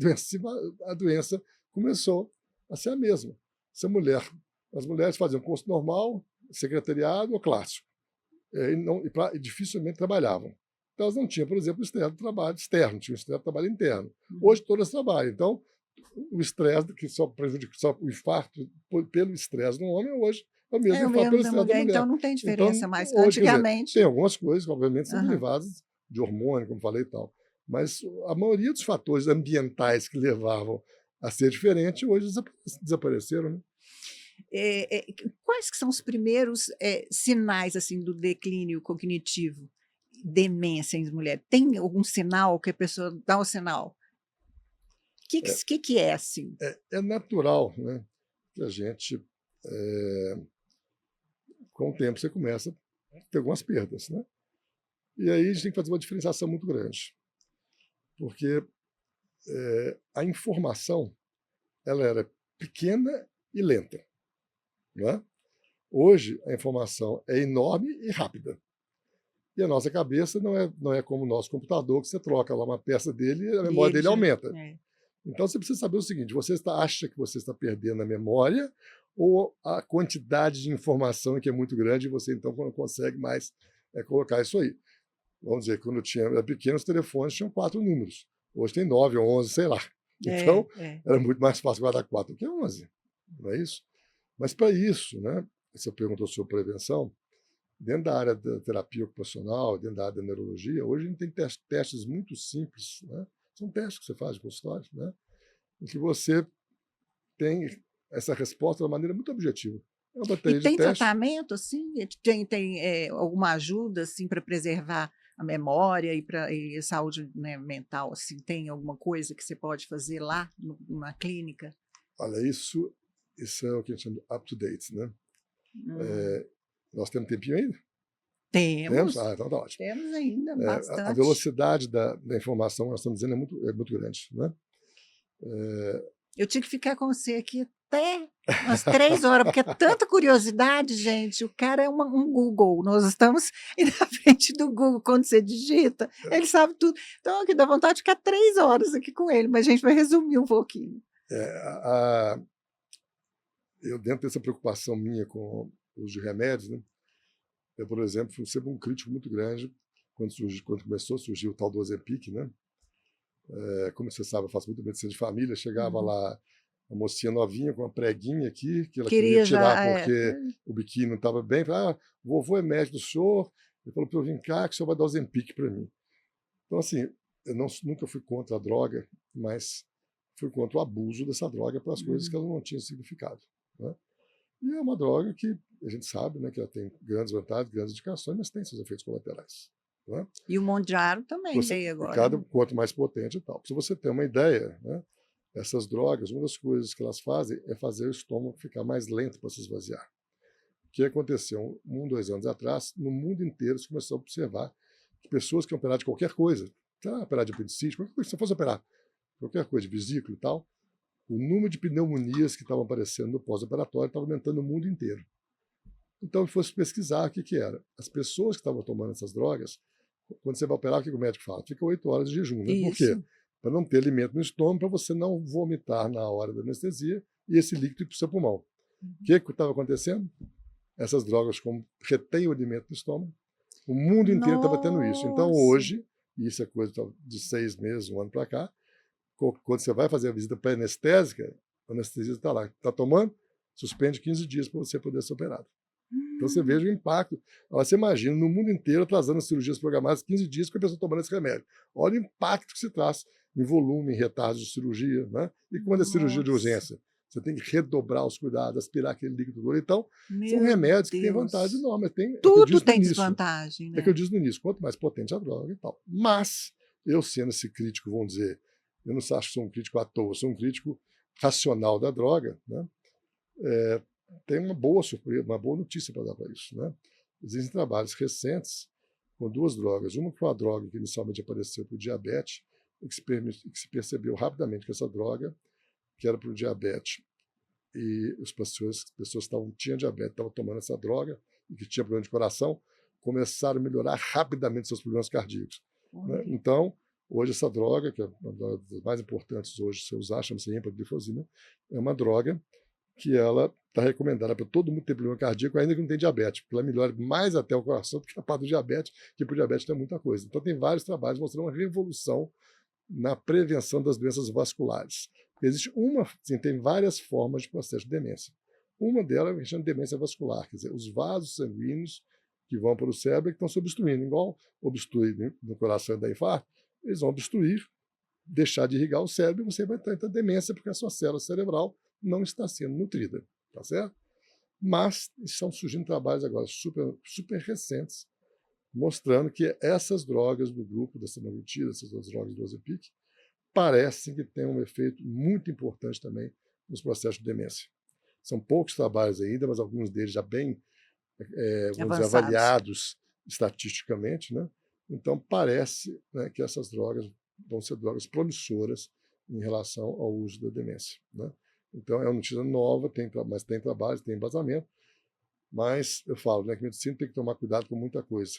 a doença começou a ser a mesma. As mulheres faziam curso normal, secretariado ou clássico. E dificilmente trabalhavam. Então, elas não tinham, por exemplo, o estresse do trabalho externo, tinha o estresse do trabalho interno. Hoje, todas trabalham. Então, o estresse, que só prejudica o infarto pelo estresse no homem, hoje é o mesmo infarto pelo estresse da mulher. Então, não tem diferença mais. Antigamente... tem algumas coisas que, obviamente, são derivadas de hormônio, como falei e tal. Mas a maioria dos fatores ambientais que levavam a ser diferente, hoje desapareceram, né? Quais que são os primeiros sinais assim do declínio cognitivo, demência em mulher? Tem algum sinal que a pessoa dá o sinal? O que é assim? É natural, né, que a gente, com o tempo, você começa a ter algumas perdas, né? E aí a gente tem que fazer uma diferenciação muito grande, porque a informação ela era pequena e lenta. Né? Hoje, a informação é enorme e rápida. E a nossa cabeça não é como o nosso computador, que você troca lá uma peça dele e a E memória ele dele já aumenta. é. Então você precisa saber o seguinte: acha que você está perdendo a memória ou a quantidade de informação que é muito grande e você então não consegue mais colocar isso aí. Vamos dizer, quando eu era pequeno, os telefones tinham 4 números. Hoje tem 9 ou 11, sei lá. É, Então, é. era muito mais fácil guardar 4 do que 11, não é isso? Mas para isso, né, você perguntou sobre prevenção, dentro da área da terapia ocupacional, dentro da área da neurologia, hoje a gente tem testes muito simples, né? São testes que você faz de consultório, né? Em que você tem essa resposta de uma maneira muito objetiva. É uma E bateria de tem teste. tratamento, assim? Tem alguma ajuda, assim, para preservar a memória e a saúde, né, mental, assim? Tem alguma coisa que você pode fazer lá na clínica? Olha, isso é o que a gente chama de up to date, né? Hum. Nós temos tempinho ainda? Temos? Temos, Ah, então tá ótimo. temos ainda A bastante. velocidade da informação, nós estamos dizendo, é muito grande, né? Eu tinha que ficar com você aqui até umas 3 horas, porque é tanta curiosidade, gente, o cara é um Google, nós estamos na frente do Google, quando você digita, ele sabe tudo. Então aqui dá vontade de ficar 3 horas aqui com ele, mas a gente vai resumir um pouquinho. Eu, dentro dessa preocupação minha com o uso de remédios, né? Eu, por exemplo, fui sempre um crítico muito grande quando começou a surgir o tal do Ozempic, né? Como você sabe, eu faço muito medicina de família, chegava Uhum. lá a mocinha novinha com uma preguinha aqui, que ela queria Queria tirar já porque o biquíni não estava bem. Falei, o vovô é médico do senhor, ele falou para eu vir cá que o senhor vai dar Ozempic para mim. Então, assim, eu nunca fui contra a droga, mas fui contra o abuso dessa droga para as coisas que ela não tinha significado, né? E é uma droga que a gente sabe, né, que ela tem grandes vantagens, grandes indicações, mas tem seus efeitos colaterais, né? e o Mondiaro também veio agora, Cada né. quanto mais potente e tal. Se você tem uma ideia, né, essas drogas, uma das coisas que elas fazem é fazer o estômago ficar mais lento para se esvaziar. O que aconteceu 2 anos atrás, no mundo inteiro se começou a observar que pessoas que operaram de qualquer coisa, operar de apendicite, qualquer coisa que você fosse operar, qualquer coisa de vesícula e tal, o número de pneumonias que estavam aparecendo no pós-operatório estava aumentando no mundo inteiro. Então, fosse pesquisar o que era. As pessoas que estavam tomando essas drogas, quando você vai operar, o que o médico fala? Fica 8 horas de jejum, né? Por quê? Isso. Para não ter alimento no estômago, para você não vomitar na hora da anestesia e esse líquido ir para o seu pulmão. O que estava acontecendo? Essas drogas, como retêm o alimento no estômago, o mundo inteiro estava tendo isso. Então, Nossa! hoje, e isso é coisa de 6 meses, 1 ano para cá, quando você vai fazer a visita pré-anestésica, o anestesista está lá, está tomando, suspende 15 dias para você poder ser operado. Então você veja o impacto. Agora, você imagina, no mundo inteiro, atrasando as cirurgias programadas 15 dias com a pessoa tomando esse remédio. Olha o impacto que se traz em volume, em retardo de cirurgia, né? E quando é cirurgia de Nossa! urgência? Você tem que redobrar os cuidados, aspirar aquele líquido duro. Então, são Meu remédios que têm vantagens Deus! enormes. É o que eu Tudo disse no tem início. desvantagem, É o que eu né. disse no início. Quanto mais potente a droga e tal. Mas, eu sendo esse crítico, vamos dizer, eu não acho que sou um crítico à toa, sou um crítico racional da droga, né? Tem uma boa surpresa, uma boa notícia para dar para isso, né? Existem trabalhos recentes com 2 drogas. Uma que foi a droga que inicialmente apareceu para o diabetes, e que se percebeu rapidamente que essa droga, que era para o diabetes, e as pessoas que tinham diabetes, estavam tomando essa droga, e que tinham problema de coração, começaram a melhorar rapidamente seus problemas cardíacos, né? Olha. Então, hoje essa droga, que é uma das mais importantes hoje, se usar, chama-se empaglifosina, é uma droga que ela está recomendada para todo mundo que tem problema cardíaco, ainda que não tem diabetes, porque ela melhora mais até o coração do que a parte do diabetes, que para o diabetes tem muita coisa. Então, tem vários trabalhos mostrando uma revolução na prevenção das doenças vasculares. Tem várias formas de processo de demência. Uma delas é a chama de demência vascular, quer dizer, os vasos sanguíneos que vão para o cérebro que estão se obstruindo, igual obstrui no coração e da infarto, eles vão obstruir, deixar de irrigar o cérebro e você vai ter demência porque a sua célula cerebral não está sendo nutrida, tá certo? Mas estão surgindo trabalhos agora super, super recentes mostrando que essas drogas do grupo da semaglutida, essas 2 drogas do Ozempic, parecem que têm um efeito muito importante também nos processos de demência. São poucos trabalhos ainda, mas alguns deles já bem, vamos dizer, Avançados. avaliados estatisticamente, né? Então parece, né, que essas drogas vão ser drogas promissoras em relação ao uso da demência, né? Então é uma notícia nova, mas tem trabalhos, tem embasamento, mas eu falo, né, que a medicina tem que tomar cuidado com muita coisa.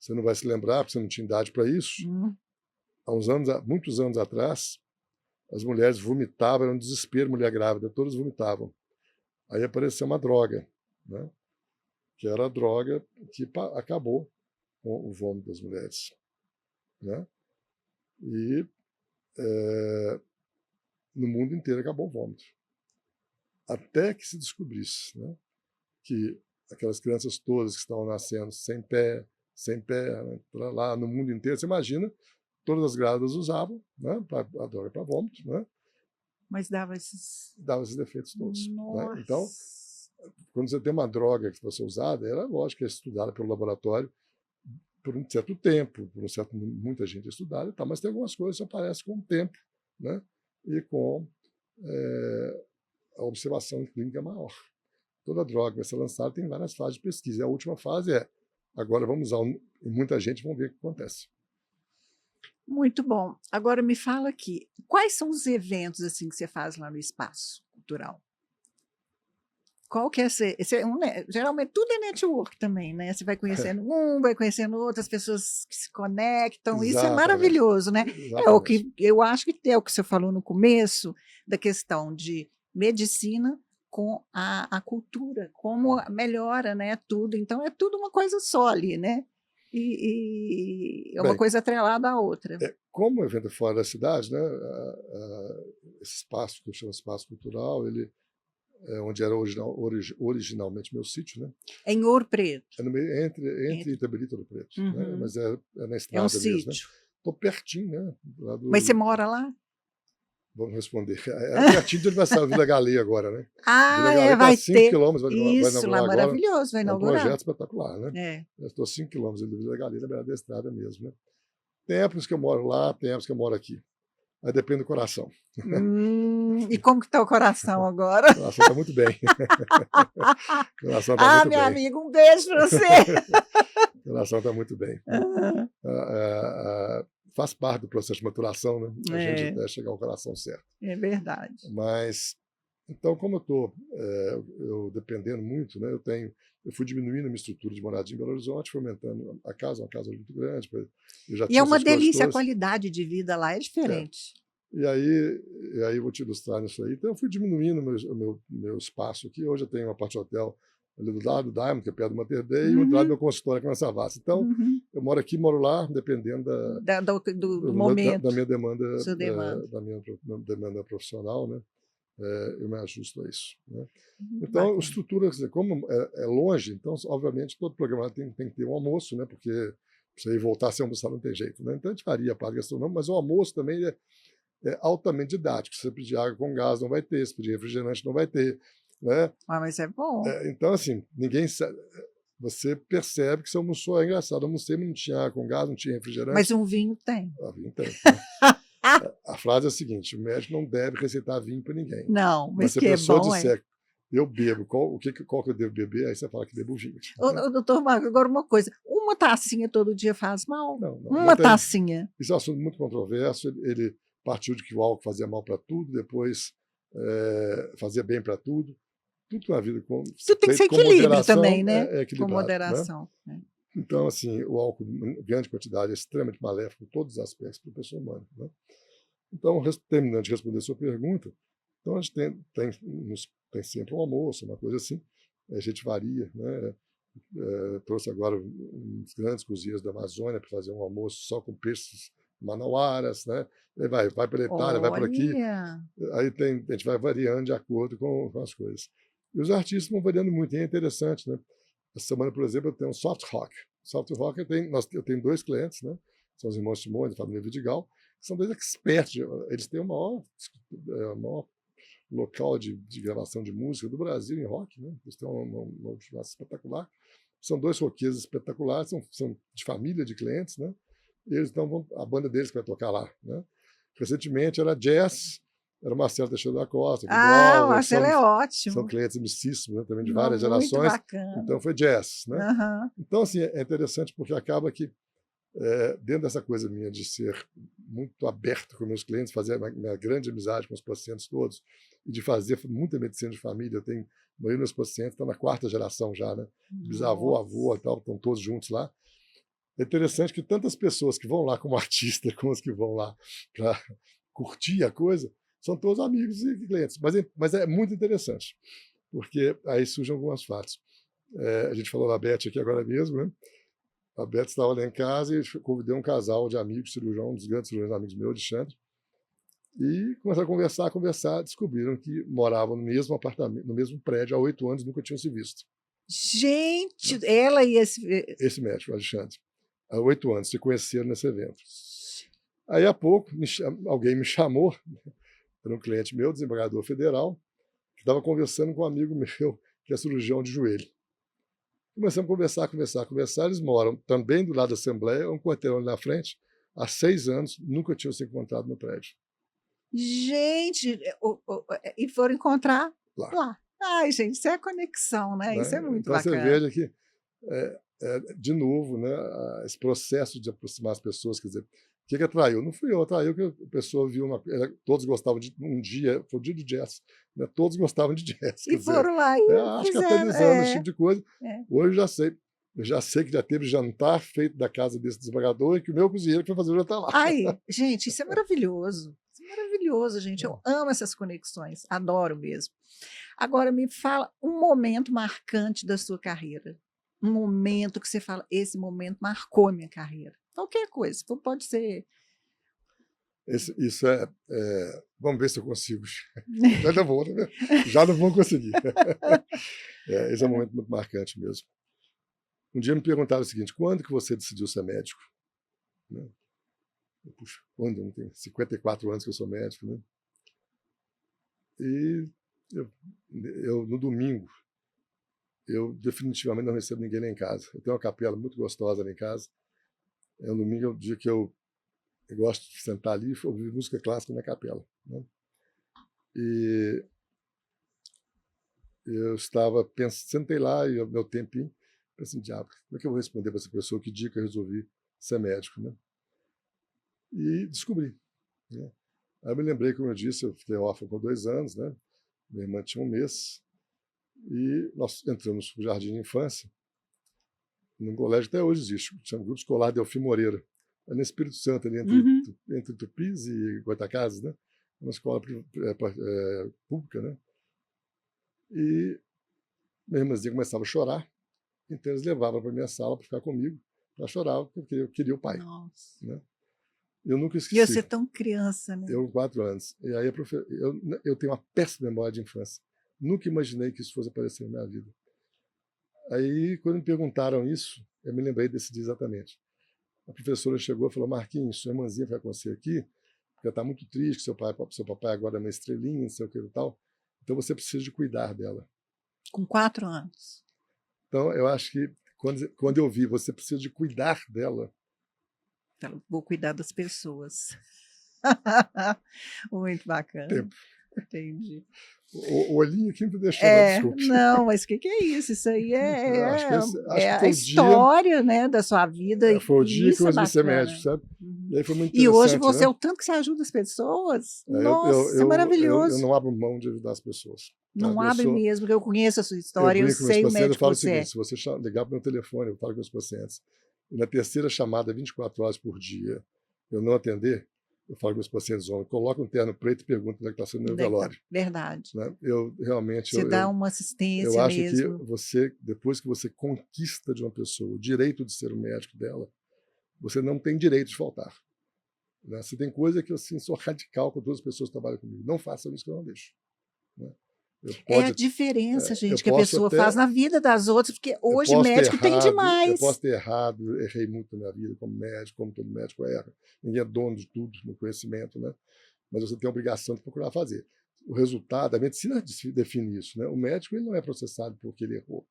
Você não vai se lembrar, porque você não tinha idade para isso. Muitos anos atrás, as mulheres vomitavam, era um desespero, mulher grávida, todas vomitavam. Aí apareceu uma droga, né? Que era a droga que acabou com o vômito das mulheres, né? E no mundo inteiro acabou o vômito. Até que se descobrisse, né, que aquelas crianças todas que estavam nascendo sem pé, né, lá no mundo inteiro, você imagina, todas as grávidas usavam, né, a droga para vômito, né? Mas dava esses defeitos todos. Nossa. Né? Então, quando você tem uma droga que fosse usada, era lógico que é estudada pelo laboratório por um certo tempo, muita gente estudada e tal, mas tem algumas coisas que aparecem com o tempo, né? E com a observação clínica maior. Toda droga que vai ser lançada tem várias fases de pesquisa. E a última fase agora vamos usar, e muita gente vão ver o que acontece. Muito bom. Agora me fala aqui, quais são os eventos assim que você faz lá no Espaço Cultural? Qual que é esse geralmente tudo é network também, né? Você vai conhecendo vai conhecendo outras pessoas que se conectam. Exatamente. Isso é maravilhoso, né? Exatamente. É o que eu acho que é o que você falou no começo da questão de medicina com a cultura, como melhora, né? Tudo. Então é tudo uma coisa só ali, né? E é uma coisa atrelada à outra. Como o evento é fora da cidade, né? Esse espaço que eu chamo de Espaço Cultural, ele onde era originalmente meu sítio, né? É em Ouro Preto. É no meio, entre Itabirito e Ouro Preto, né? Mas é na estrada mesmo. Sítio. Né? Estou pertinho, né? Mas você mora lá? Vamos responder. É pertinho de onde vai sair a Vila Galeia agora, né? Vila Galeia vai tá 5 ter. quilômetros, vai Isso, lá agora. Maravilhoso, vai inaugurar. É um projeto espetacular, né? Eu estou 5 quilômetros da Vila Galeia, na beirada da estrada mesmo, né? Tem épocas que eu moro lá, tem épocas que eu moro aqui. Aí depende do coração. E como que está o coração agora? O coração está muito bem. O coração tá muito meu bem. Amigo, um beijo para você. O coração está muito bem. Faz parte do processo de maturação, né? A gente até chegar ao coração certo. É verdade. Mas, então, como eu estou dependendo muito, né? Eu fui diminuindo a minha estrutura de moradia em Belo Horizonte, fui aumentando a casa, uma casa muito grande. E é uma delícia, a qualidade de vida lá é diferente. E aí eu vou te ilustrar nisso aí. Então, eu fui diminuindo o meu espaço aqui. Hoje eu tenho uma parte hotel ali do lado do Diamond, que é perto do Mater Dei, e do lado do meu consultório aqui na Savassi. Então, eu moro aqui, moro lá, dependendo do momento. Da minha demanda, da minha demanda profissional, né? Eu me ajusto a isso. Né? Então, estrutura, como é longe, então, obviamente, todo programa tem que ter um almoço, né? Porque para você ir voltar sem almoçar não tem jeito. Né? Então, a gente faria a parte gastronômica, mas o almoço também é altamente didático. Se você pedir água com gás, não vai ter. Se pedir refrigerante, não vai ter. Né? Mas é bom. Então, assim, ninguém sabe. Você percebe que você almoçou, é engraçado. Almocei, não tinha água com gás, não tinha refrigerante. Mas um vinho tem. Vinho tem. A frase é a seguinte: o médico não deve receitar vinho para ninguém. Não, mas se a pessoa disser, eu bebo, qual que eu devo beber? Aí você fala que bebo vinho. Doutor Marco, agora uma coisa. Uma tacinha todo dia faz mal? Não, uma tacinha. Isso é um assunto muito controverso. Ele partiu de que o álcool fazia mal para tudo, depois fazia bem para tudo. Tudo na vida tudo tem que ser equilíbrio também, né? Com moderação. Né? Então, assim, o álcool, em grande quantidade, é extremamente maléfico em todos os aspectos para a pessoa humana. Né? Então, terminando de responder a sua pergunta, então a gente tem sempre um almoço, uma coisa assim, a gente varia. Né? Trouxe agora uns grandes cozinheiros da Amazônia para fazer um almoço só com peixes manauaras, né? Vai para a Itália, vai por aqui. Aí a gente vai variando de acordo com as coisas. E os artistas vão variando muito, e é interessante, né? Essa semana, por exemplo, eu tenho um soft rock. Soft rock eu tenho 2 clientes, né? São os irmãos Simone, da família Vidigal, que são 2 experts. Eles têm o maior local de gravação de música do Brasil em rock, né? Eles têm uma observação espetacular. São 2 roqueiros espetaculares, são de família de clientes, né? E eles a banda deles que vai tocar lá, né? Recentemente era jazz, era Marcelo Teixeira da Costa. O Marcelo é ótimo. São clientes amicíssimos, né, também de várias gerações. Bacana. Então foi jazz. Né? Então, assim, é interessante porque acaba que, dentro dessa coisa minha de ser muito aberto com meus clientes, fazer minha grande amizade com os pacientes todos, e de fazer muita medicina de família, a maioria dos meus pacientes estão na 4ª geração já, né? Bisavô, avô, tal, estão todos juntos lá. É interessante que tantas pessoas que vão lá como artista, como as que vão lá para curtir a coisa, são todos amigos e clientes. Mas é muito interessante, porque aí surgem alguns fatos. A gente falou da Beth aqui agora mesmo, né? A Beth estava lá em casa e convidei um casal de amigos, cirurgião, um dos grandes cirurgiões amigos meus, Alexandre, e começaram a conversar, descobriram que moravam no mesmo apartamento, no mesmo prédio há 8 anos, nunca tinham se visto. Gente, Né? ela e esse médico, Alexandre, há 8 anos, se conheceram nesse evento. Aí, há pouco, alguém me chamou, era um cliente meu, desembargador federal, que estava conversando com um amigo meu, que é cirurgião de joelho. Começamos a conversar. Eles moram também do lado da Assembleia, um quarteirão ali na frente, há 6 anos, nunca tinham se encontrado no prédio. Gente, e foram encontrar Lá. lá. Ai, gente, isso é conexão, né? Isso é muito então, bacana. você veja que, de novo, né, esse processo de aproximar as pessoas, quer dizer, o que atraiu? Não fui eu, atraiu que a pessoa viu todos gostavam de um dia, foi o dia do jazz, né, todos gostavam de jazz. E foram lá e acho que fizeram. esse tipo de coisa. Hoje eu já sei que já teve jantar feito da casa desse desembargador e que o meu cozinheiro foi fazer o jantar lá. Ai, gente, isso é maravilhoso. Isso é maravilhoso, gente. Eu amo essas conexões, adoro mesmo. Agora, me fala um momento marcante da sua carreira. Um momento que você fala, esse momento marcou a minha carreira. Qualquer coisa, pode ser. Isso vamos ver se eu consigo. Já não vou conseguir. Esse é um momento muito marcante mesmo. Um dia me perguntaram o seguinte: quando que você decidiu ser médico? Né? Puxa, quando? Eu tenho 54 anos que eu sou médico. Né? E eu, no domingo, eu definitivamente não recebo ninguém lá em casa. Eu tenho uma capela muito gostosa lá em casa. No domingo é o dia que eu gosto de sentar ali e ouvir música clássica na capela. Né? E eu estava pensando, sentei lá e meu tempinho, pensando, diabo, como é que eu vou responder para essa pessoa que dia que eu resolvi ser médico? Né? E descobri. Né? Aí eu me lembrei, como eu disse, eu fiquei órfão com 2 anos, né? Minha irmã tinha 1 mês, e nós entramos no jardim de infância, num colégio até hoje existe, chama Grupo Escolar Delfim Moreira, no Espírito Santo, ali entre Tupis e Goitacazes, né? Uma escola pública, né? E minha irmãzinha começava a chorar, então eles levavam para a minha sala para ficar comigo, para chorar, porque eu queria o pai. Nossa. Né? Eu nunca esqueci. E você é tão criança, né? Eu, 4 anos. E aí eu tenho uma péssima memória de infância. Nunca imaginei que isso fosse aparecer na minha vida. Aí, quando me perguntaram isso, eu me lembrei desse dia exatamente. A professora chegou e falou: Marquinhos, sua irmãzinha vai com você aqui, porque ela está muito triste, seu papai agora é uma estrelinha, não sei o que e tal. Então você precisa de cuidar dela. Com 4 anos. Então, eu acho que quando eu vi, você precisa de cuidar dela. Vou cuidar das pessoas. Muito bacana. Tempo. Entendi. O olhinho aqui não te deixou, desculpe. Não, mas o que é isso? Isso aí acho que a história, né, da sua vida. Foi o dia que eu resolvi ser médico, sabe? E aí foi muito interessante. E hoje você, o tanto que você ajuda as pessoas, nossa, é maravilhoso. Eu não abro mão de ajudar as pessoas. Não abre mesmo, que eu conheço a sua história, eu sei o médico eu falo que você é. Se você ligar para o meu telefone, eu falo com os pacientes, e na terceira chamada, 24 horas por dia, eu não atender, eu falo com os pacientes homens, coloca um terno preto e pergunta onde é que está sendo meu velório. Verdade. Né? Eu realmente... Você dá uma assistência mesmo. Eu acho que você, depois que você conquista de uma pessoa o direito de ser o médico dela, você não tem direito de faltar. Né? Você tem coisa que eu assim, sou radical com todas as pessoas que trabalham comigo. Não façam isso que eu não deixo. Né? É a diferença, gente, que a pessoa faz na vida das outras, porque hoje médico tem demais. Eu posso ter errado, errei muito na vida como médico, como todo médico erra. Ninguém é dono de tudo no conhecimento, né? Mas você tem a obrigação de procurar fazer. O resultado, a medicina define isso, né? O médico ele não é processado porque ele errou.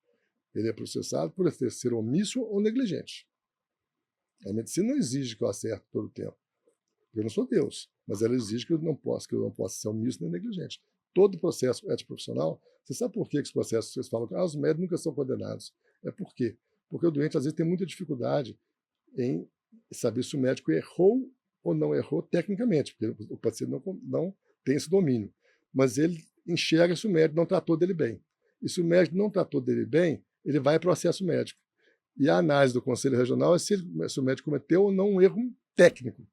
Ele é processado por ser omisso ou negligente. A medicina não exige que eu acerte todo o tempo. Eu não sou Deus, mas ela exige que eu não possa ser omisso nem negligente. Todo processo ético-profissional, você sabe por que os processos vocês falam que os médicos nunca são condenados? É por quê? Porque o doente, às vezes, tem muita dificuldade em saber se o médico errou ou não errou tecnicamente, porque o paciente não tem esse domínio. Mas ele enxerga se o médico não tratou dele bem. E se o médico não tratou dele bem, ele vai ao processo médico. E a análise do Conselho Regional é se o médico cometeu ou não um erro técnico.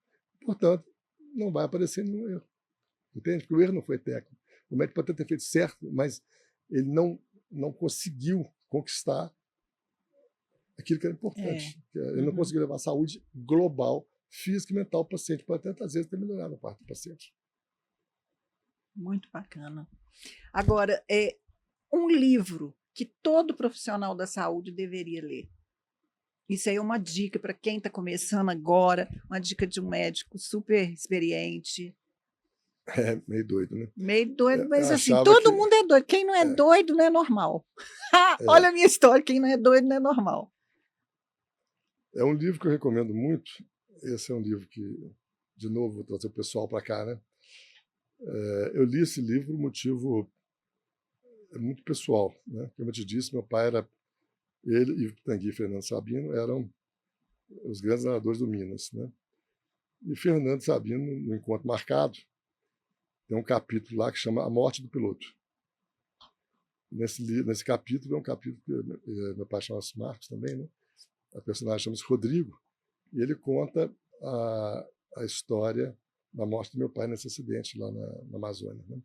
Portanto, não vai aparecer nenhum erro. Entende? Porque o erro não foi técnico. O médico pode ter feito certo, mas ele não conseguiu conquistar aquilo que era importante. Ele não conseguiu levar a saúde global, física e mental do paciente. Pode até, às vezes, ter melhorado a parte do paciente. Muito bacana. Agora, um livro que todo profissional da saúde deveria ler. Isso aí é uma dica para quem está começando agora, uma dica de um médico super experiente. É meio doido, né? Meio doido, mas assim, todo mundo é doido. Quem não é doido não é normal. Olha a minha história, quem não é doido não é normal. É um livro que eu recomendo muito. Esse é um livro que, de novo, vou trazer o pessoal para cá, né? Eu li esse livro, o motivo é muito pessoal, né? Como eu te disse, meu pai era... Ele e o Tanguy e Fernando Sabino eram os grandes narradores do Minas, né? E Fernando Sabino, no Encontro Marcado, tem um capítulo lá que chama A Morte do Piloto. Nesse capítulo, é um capítulo que meu pai chama-se Marcos também, né? A personagem chama-se Rodrigo, e ele conta a história da morte do meu pai nesse acidente lá na Amazônia, né?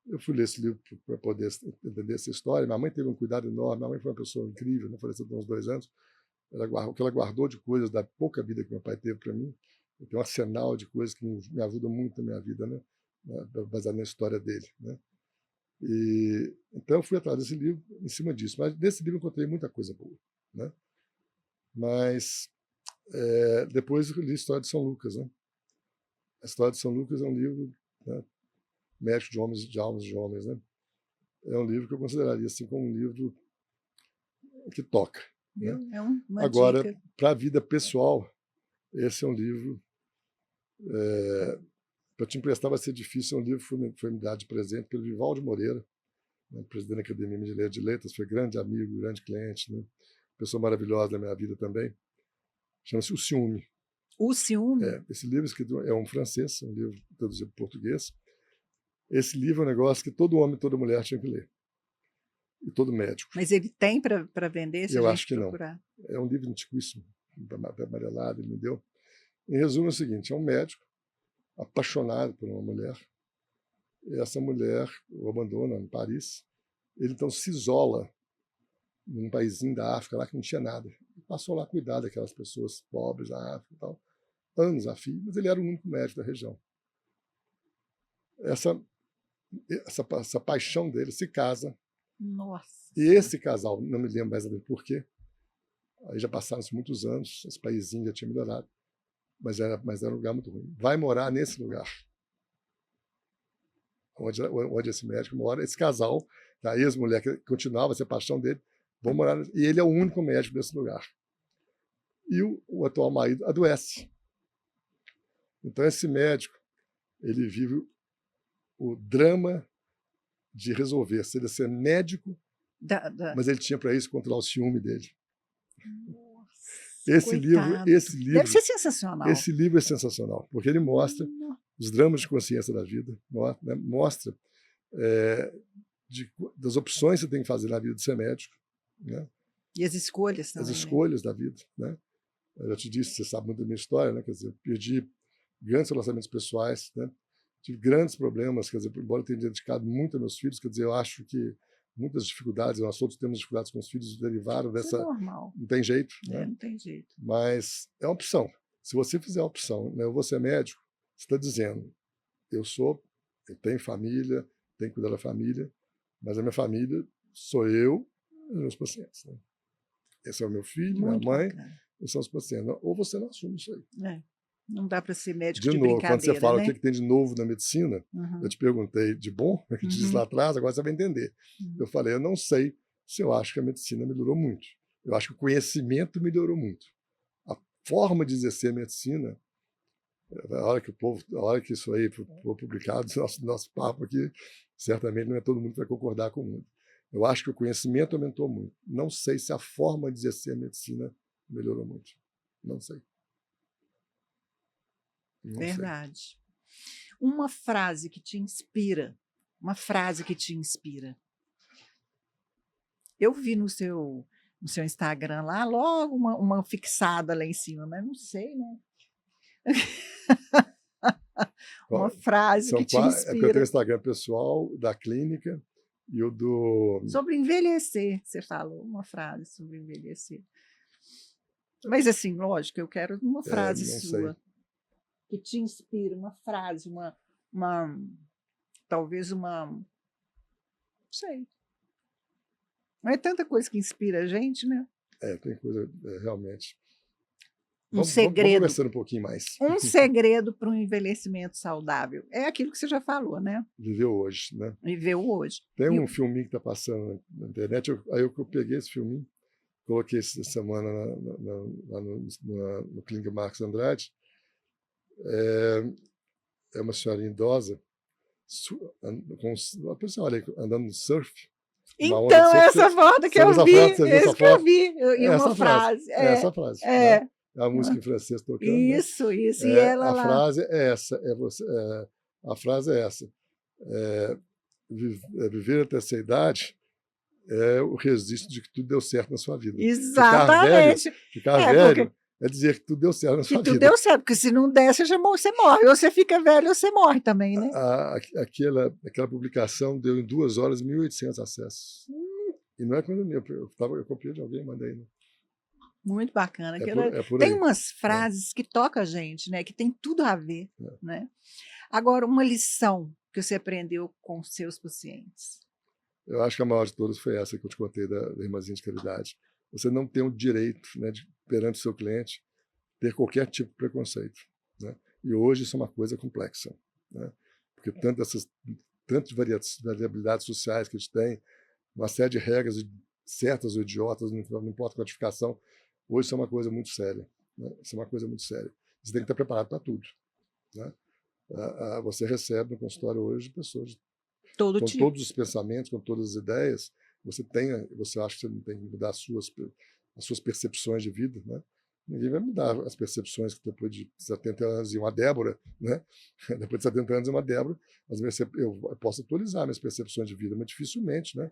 Eu fui ler esse livro para poder entender essa história. Minha mãe teve um cuidado enorme. Minha mãe foi uma pessoa incrível, né? Faleceu há uns 2 anos. O que ela guardou de coisas da pouca vida que meu pai teve para mim, tem um arsenal de coisas que me ajudam muito na minha vida, né? Baseado na história dele, né? E então eu fui atrás desse livro em cima disso. Mas desse livro eu encontrei muita coisa boa, né? Mas depois eu li a História de São Lucas, né? A História de São Lucas é um livro, né? Médico de homens, de almas de homens, né? É um livro que eu consideraria assim como um livro que toca, né? É uma Agora, dica. para a vida pessoal, esse é um livro para te emprestar vai ser difícil. É um livro que foi me dado de presente pelo Vivaldo Moreira, né? Presidente da Academia de Letras, foi grande amigo, grande cliente, né? Pessoa maravilhosa da minha vida também. Chama-se O Ciúme. O Ciúme? Esse livro escrito é um francês, um livro traduzido para português. Esse livro é um negócio que todo homem e toda mulher tinha que ler. E todo médico. Mas ele tem para vender, se eu a gente acho que procurar? Não. É um livro antiquíssimo, amarelado, ele me deu. Em resumo, é o seguinte: é um médico apaixonado por uma mulher, e essa mulher o abandona em Paris. Ele então se isola num paísinho da África lá que não tinha nada. E passou lá a cuidar daquelas pessoas pobres da África e tal, anos a fio, mas ele era o único médico da região. Essa paixão dele se casa. Nossa. E esse casal, não me lembro mais por quê, aí já passaram-se muitos anos, esse paísinho já tinha melhorado, mas era um lugar muito ruim. Vai morar nesse lugar, onde esse médico mora. Esse casal, a ex-mulher que continuava a ser a paixão dele, vão morar, e ele é o único médico desse lugar. E o atual marido adoece. Então esse médico, ele vive o drama de resolver se ele ser médico, mas ele tinha para isso controlar o ciúme dele. Nossa, esse livro deve ser sensacional. Esse livro é sensacional, porque ele mostra os dramas de consciência da vida, né? Mostra das opções que você tem que fazer na vida de ser médico, né? E as escolhas também. As escolhas da vida, né? Eu te disse, você sabe muito da minha história, né? Quer dizer, eu perdi grandes relacionamentos pessoais, né? Tive grandes problemas, quer dizer, embora eu tenha dedicado muito a meus filhos, quer dizer, eu acho que muitas dificuldades, nós todos temos dificuldades com os filhos, derivaram dessa... Isso é normal. Não tem jeito, né? Não tem jeito. Mas é uma opção. Se você fizer a opção, né, eu vou ser médico, você está dizendo, eu tenho família, tenho que cuidar da família, mas a minha família sou eu e meus pacientes, né? Esse é o meu filho, Muito minha mãe, bacana. e são os pacientes. Ou você não assume isso aí. Não dá para ser médico De novo, quando você fala, né? o que tem de novo na medicina, eu te perguntei de bom, que disse lá atrás, agora você vai entender. Eu falei, eu não sei se eu acho que a medicina melhorou muito. Eu acho que o conhecimento melhorou muito. A forma de exercer a medicina, a hora que isso aí for publicado, nosso papo aqui, certamente não é todo mundo que vai concordar comigo. Eu acho que o conhecimento aumentou muito. Não sei se a forma de exercer a medicina melhorou muito. Não sei. Verdade. Uma frase que te inspira. Uma frase que te inspira. Eu vi no seu no seu Instagram lá, logo uma fixada lá em cima, mas não sei, né? Uma frase que te É porque eu tenho o inspira. Instagram pessoal da clínica e o do... Sobre envelhecer, você falou uma frase sobre envelhecer. Mas assim, lógico, eu quero uma frase não sua sei. que te inspira, uma frase, talvez não sei. Não é tanta coisa que inspira a gente, né? Tem coisa, realmente. Vamos Vamos conversando um pouquinho mais. Um segredo para um envelhecimento saudável é aquilo que você já falou, né? Viver hoje, né? Viver o hoje. Tem um filminho que está passando na internet, aí eu peguei esse filminho, coloquei essa semana lá no Clínica Marcos Andrade. É uma senhorinha idosa, a pessoa olha, andando no surf. Então, essa foto que eu vi, esse que eu vi, e uma frase. Essa frase. É. Né? A música em francês tocando. Isso, né? isso. E ela a lá. Frase é essa. A frase é essa. Viver até essa idade é o registro de que tudo deu certo na sua vida. Exatamente. Ficar velho é dizer que tudo deu certo na sua vida. Que tudo deu certo, porque se não der, você morre. Ou você fica velho ou você morre também, né? Aquela publicação deu em 2 horas 1.800 acessos. E não é coisa minha, eu copiei de alguém, mandei. Né? Muito bacana. Por tem aí. umas frases que tocam a gente, né? Que tem tudo a ver. Né? Agora, uma lição que você aprendeu com seus pacientes. Eu acho que a maior de todas foi essa que eu te contei da irmãzinha de caridade. Você não tem o direito, né, perante o seu cliente, ter qualquer tipo de preconceito. Né? E hoje isso é uma coisa complexa. Né? Porque tantas variabilidades sociais que a gente tem, uma série de regras certas ou idiotas, não importa a quantificação, hoje isso é uma coisa muito séria. Né? Isso é uma coisa muito séria. Você tem que estar preparado para tudo. Né? Você recebe no consultório hoje pessoas com todos os pensamentos, com todas as ideias. Você acha que você não tem que mudar as suas percepções de vida, né? Ninguém vai mudar as percepções que depois de 70 anos e uma Débora, né? Depois de 70 anos e uma Débora, eu posso atualizar minhas percepções de vida, mas dificilmente, né?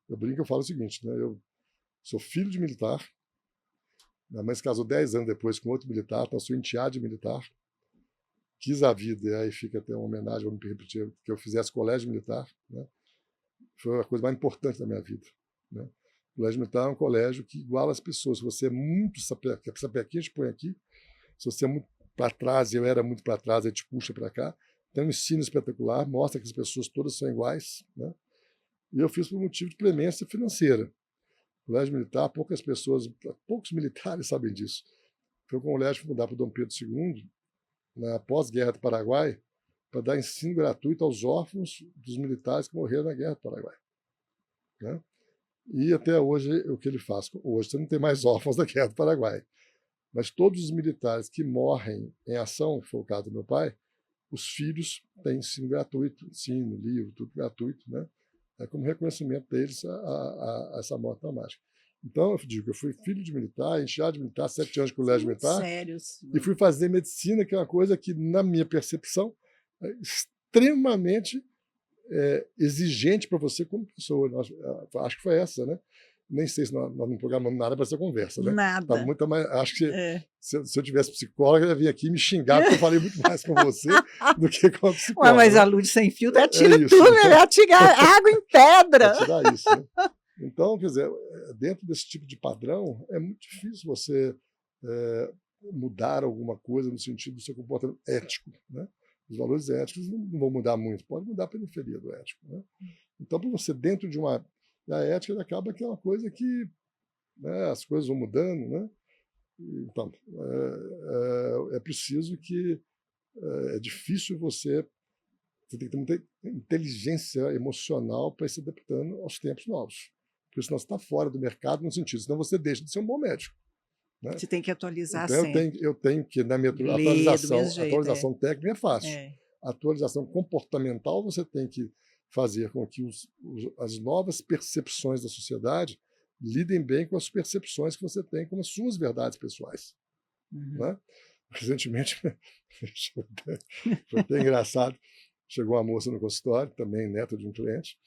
Eu brinco, eu falo o seguinte, né? Eu sou filho de militar, minha mãe se casou 10 anos depois com outro militar, então eu sou enteado de militar, quis a vida, e aí fica até uma homenagem, vou me repetir, que eu fizesse colégio militar, né? Foi a coisa mais importante da minha vida. Né? O colégio militar é um colégio que iguala as pessoas. Se você é muito sapequinha, te põe aqui. Se você é muito para trás, eu era muito para trás, ele te puxa para cá. Tem um ensino espetacular, mostra que as pessoas todas são iguais. Né? E eu fiz por motivo de premência financeira. O colégio militar, poucos militares sabem disso. Foi um colégio fundado por Dom Pedro II, na pós-guerra do Paraguai, para dar ensino gratuito aos órfãos dos militares que morreram na Guerra do Paraguai. Né? E até hoje, o que ele faz? Hoje você não tem mais órfãos da Guerra do Paraguai. Mas todos os militares que morrem em ação, foi o caso do meu pai, os filhos têm ensino gratuito, ensino, livro, tudo gratuito, né? É como reconhecimento deles a essa morte traumática. Então, eu digo, eu fui filho de militar, enteado de militar, 7 anos de colégio militar, sério, e fui fazer medicina, que é uma coisa que, na minha percepção, extremamente exigente para você como pessoa. Acho que foi essa, né? Nem sei se nós não programamos nada para essa conversa, né? Nada. Tá muito mais, acho que se eu tivesse psicóloga, eu ia vir aqui me xingar, porque eu falei muito mais com você do que com a psicóloga. Mas a luz sem fio atira tudo, né? Atira água em pedra. Atirar isso, né? Então, quer dizer, dentro desse tipo de padrão, é muito difícil você mudar alguma coisa no sentido do seu comportamento ético, né? Os valores éticos não vão mudar muito, pode mudar a periferia do ético. Né? Então, para você, dentro de da ética, acaba que é uma coisa que, né, as coisas vão mudando. Né? Então, é preciso que... é difícil você tem que ter muita inteligência emocional para ir se adaptando aos tempos novos. Porque senão você está fora do mercado no sentido, senão você deixa de ser um bom médico. Né? Você tem que atualizar então, sempre. Eu tenho que, na minha atualização técnica é fácil. Atualização comportamental, você tem que fazer com que as novas percepções da sociedade lidem bem com as percepções que você tem com as suas verdades pessoais. Né? Recentemente, foi até engraçado, chegou uma moça no consultório, também neta de um cliente,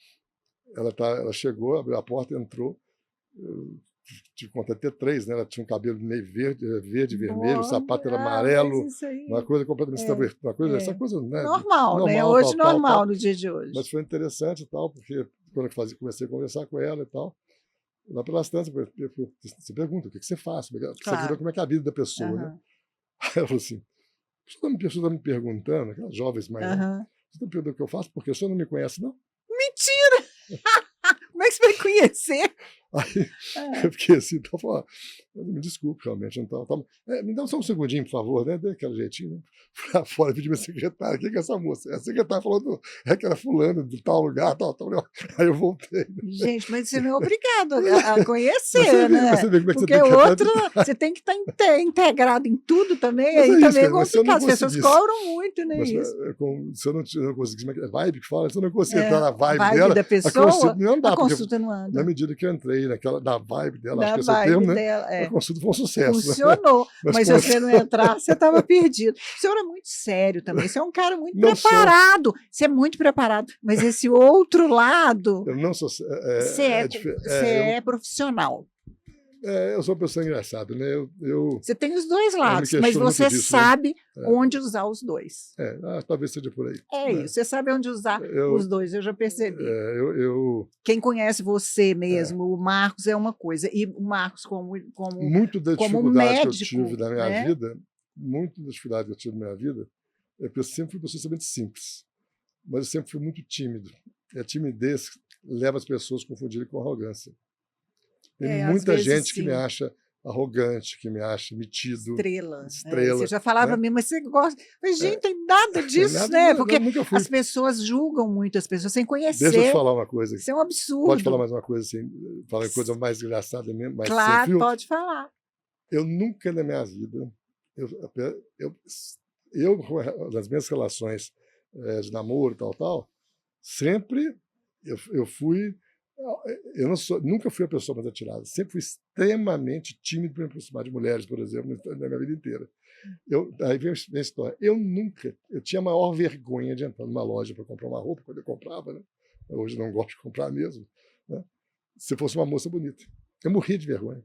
ela chegou, abriu a porta, entrou, tive conta de ter 3, né? Ela tinha um cabelo meio verde, vermelho, o Olha, sapato era mas amarelo, isso aí uma coisa completamente é, essa coisa, né, normal, né? normal, Hoje tal, normal tal. no dia de Mas hoje. foi interessante e tal, porque quando eu comecei a conversar com ela e tal, lá pelas tantas, você pergunta, o que você faz? Você quer saber Claro. como é que é a vida da pessoa, né? Aham. Aí ela falou assim, a pessoa está me perguntando, aquelas jovens mais novas, Aham. você está me perguntando o que eu faço porque o senhor não me conhece, não? Mentira! Como é que você vai conhecer? Aí É. eu fiquei assim, então, falei, me desculpe, realmente, não tá, me dá só um segundinho, por favor, né? Dê aquele jeitinho, né? Fui lá fora, pedi minha secretária, quem que é essa moça? A secretária falou, que era fulano, de tal lugar, tal. Aí eu voltei. Gente, mas você não é obrigado a conhecer, mas né? você vê como é que você Porque tem que outra, adaptar. você tem que estar integrado em tudo também, Mas aí é isso, também é cara, mas se eu não complicado. As pessoas conseguisse, cobram muito, né? Isso. se eu não conseguisse, vibe que fala, se eu não conseguisse É, entrar na a vibe vibe dela, da a consulta pessoa, não a dá, porque consulta não na anda. medida que eu entrei da vibe dela, acho Da que esse é o termo, vibe né? dela, A consulta foi um sucesso. Né? funcionou. Mas se como você não entrar, você estava perdido. O senhor é muito sério também. Você é um cara muito não sou, preparado. Você é muito preparado. Mas esse outro lado, eu não sou, você é profissional. eu sou uma pessoa engraçada, né? Você tem os dois me lados, mas questiono muito você disso, né? sabe onde usar os dois. Talvez seja por aí. É né? isso, você sabe onde usar os dois, eu já percebi. Quem conhece você mesmo, o Marcos é uma coisa, e o Marcos muito da como dificuldade médico, que eu tive na minha né? vida, muito da dificuldade que eu tive na minha vida, é porque eu sempre fui uma pessoa extremamente simples, mas eu sempre fui muito tímido. E a timidez leva as pessoas a confundirem com arrogância. Tem Às muita vezes, gente que sim. me acha arrogante, que me acha metido. Estrela. Estrela, você já falava né? mesmo, mas você gosta. Mas, gente, tem nada disso, nada, né? Porque nunca fui. as pessoas julgam muito as pessoas sem conhecer. Deixa eu te falar uma coisa. Isso é um absurdo. Pode falar mais uma coisa assim, falar coisa mais engraçada mesmo, mais claro, sem filtro? pode falar. Eu nunca na minha vida, nas minhas relações de namoro, tal, sempre eu fui, eu nunca fui a pessoa mais atirada, sempre fui extremamente tímido para me aproximar de mulheres, por exemplo, na minha vida inteira. Aí vem a história, eu tinha a maior vergonha de entrar numa loja para comprar uma roupa, quando eu comprava, né? Hoje não gosto de comprar mesmo, né? Se fosse uma moça bonita. Eu morria de vergonha.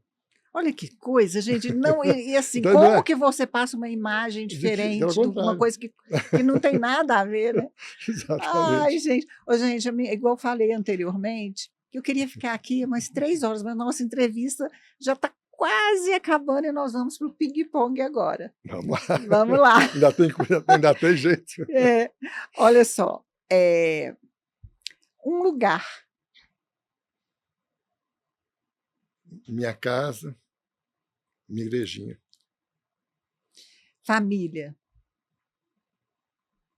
Olha que coisa, gente. Não, e assim, então, como que você passa uma imagem diferente de uma coisa que não tem nada a ver, né? Exatamente. Ai, gente. Ô, gente, igual eu falei anteriormente, que eu queria ficar aqui umas 3 horas, mas nossa entrevista já está quase acabando e nós vamos para o ping-pong agora. Vamos lá. Vamos lá. ainda tem jeito. Olha só, um lugar. Minha casa, minha igrejinha. Família.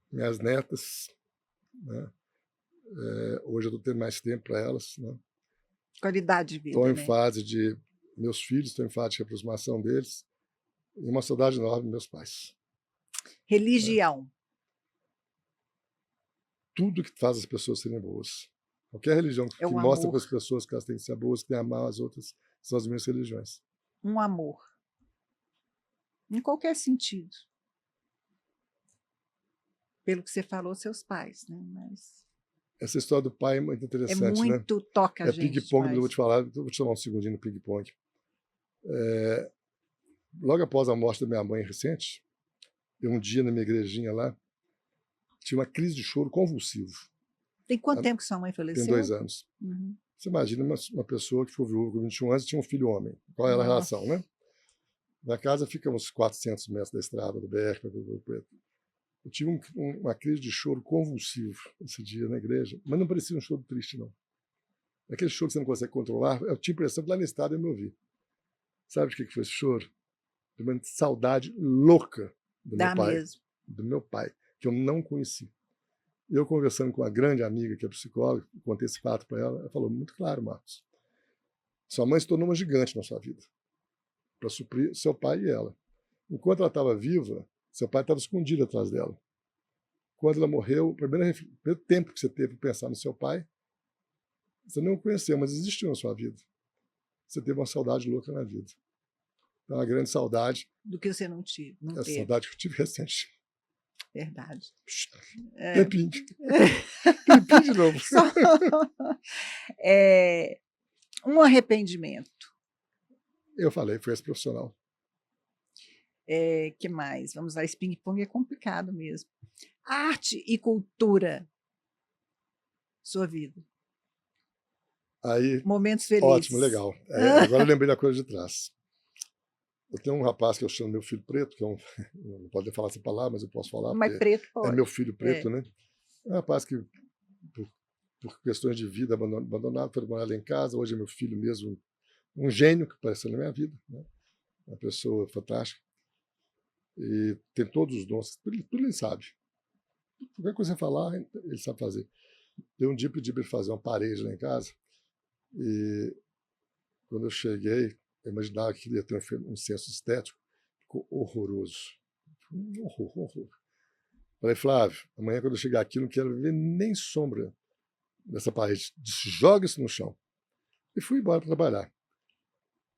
Minhas netas, né? Hoje eu estou tendo mais tempo para elas, né? Qualidade de vida. Estou em né? fase de meus filhos, estou em fase de aproximação deles e uma saudade enorme dos meus pais. Religião. Tudo que faz as pessoas serem boas. Qualquer religião que mostra para as pessoas que elas têm que ser boas, que têm que amar as outras, são as minhas religiões. Um amor. Em qualquer sentido. Pelo que você falou, seus pais, né? Mas... Essa história do pai é muito interessante, né? É muito toca a gente. Ping-pong, eu vou te falar, vou te tomar um segundinho no ping-pong. Logo após a morte da minha mãe recente, um dia na minha igrejinha lá, tive uma crise de choro convulsivo. Tem quanto tempo que sua mãe faleceu? Tem 2 anos. Uhum. Você imagina uma pessoa que foi viúva com 21 anos e tinha um filho homem. Qual era a relação, né? Na casa fica uns 400 metros da estrada do BR para o Preto. Eu tive uma crise de choro convulsivo esse dia na igreja, mas não parecia um choro triste, não. Aquele choro que você não consegue controlar, eu tinha a impressão que lá no estado eu me ouvi. Sabe de que foi esse choro? De uma saudade louca do meu pai. Mesmo. Do meu pai, que eu não conheci. Eu conversando com uma grande amiga, que é psicóloga, contei esse fato para ela, ela falou muito claro, Marcos, sua mãe se tornou uma gigante na sua vida, para suprir seu pai e ela. Enquanto ela estava viva, seu pai estava escondido atrás dela. Quando ela morreu, o primeiro tempo que você teve para pensar no seu pai, você não o conheceu, mas existiu na sua vida. Você teve uma saudade louca na vida. Então, uma grande saudade. Do que você não teve. A saudade que eu tive recente. Verdade. Tempinho. Tempinho de novo. Um arrependimento. Eu falei, foi esse profissional. Que mais? Vamos lá, esse ping-pong é complicado mesmo. Arte e cultura, sua vida. Aí, Momentos felizes. ótimo, legal. Agora eu lembrei da coisa de trás. Eu tenho um rapaz que eu chamo meu filho preto, que não pode falar essa palavra, mas eu posso falar, mas preto pode. É meu filho preto, né? É um rapaz que, por questões de vida, abandonado, foi morar lá em casa. Hoje é meu filho mesmo, um gênio que apareceu na minha vida, né? Uma pessoa fantástica. E tem todos os dons, tudo ele sabe. Qualquer coisa que você falar, ele sabe fazer. Eu um dia pedi para ele fazer uma parede lá em casa, e quando eu cheguei, eu imaginava que ele ia ter um senso estético, ficou horroroso. Um horror. Falei, Flávio, amanhã quando eu chegar aqui, não quero ver nem sombra dessa parede. Joga isso no chão. E fui embora para trabalhar.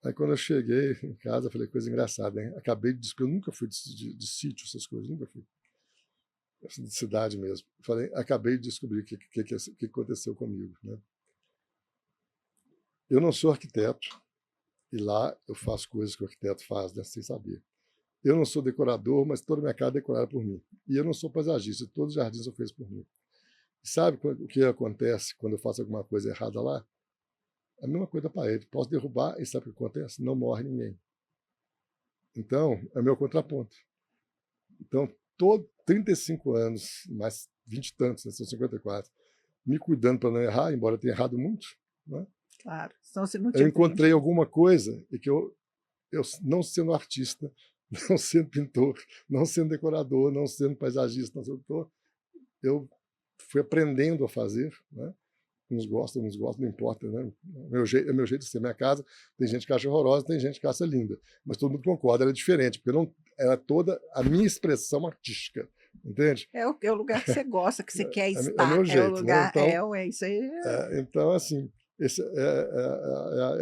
Aí quando eu cheguei em casa, eu falei, coisa engraçada, hein? Acabei de descobrir, eu nunca fui de sítio, essas coisas, nunca fui. De cidade mesmo. Falei, acabei de descobrir o que aconteceu comigo, né? Eu não sou arquiteto, e lá eu faço coisas que o arquiteto faz, né, sem saber. Eu não sou decorador, mas toda a minha casa é decorada por mim. E eu não sou paisagista, todos os jardins são feitos por mim. E sabe o que acontece quando eu faço alguma coisa errada lá? A mesma coisa da parede. Posso derrubar e sabe o que acontece? Não morre ninguém. Então, é o meu contraponto. Então, 35 anos, mais 20 e tantos, né, são 54, me cuidando para não errar, embora eu tenha errado muito, né? Claro, senão você não eu encontrei alguma coisa e que eu não sendo artista, não sendo pintor, não sendo decorador, não sendo paisagista, não sendo pintor, eu fui aprendendo a fazer, né? Uns gostam, não importa, né? É meu jeito de ser. Minha casa, tem gente que acha horrorosa, tem gente que acha linda, mas todo mundo concorda, ela é diferente, porque não, ela é toda a minha expressão artística, entende? É o lugar que você gosta, que você quer estar. É meu jeito, o lugar, né? Então, isso aí. Então, assim,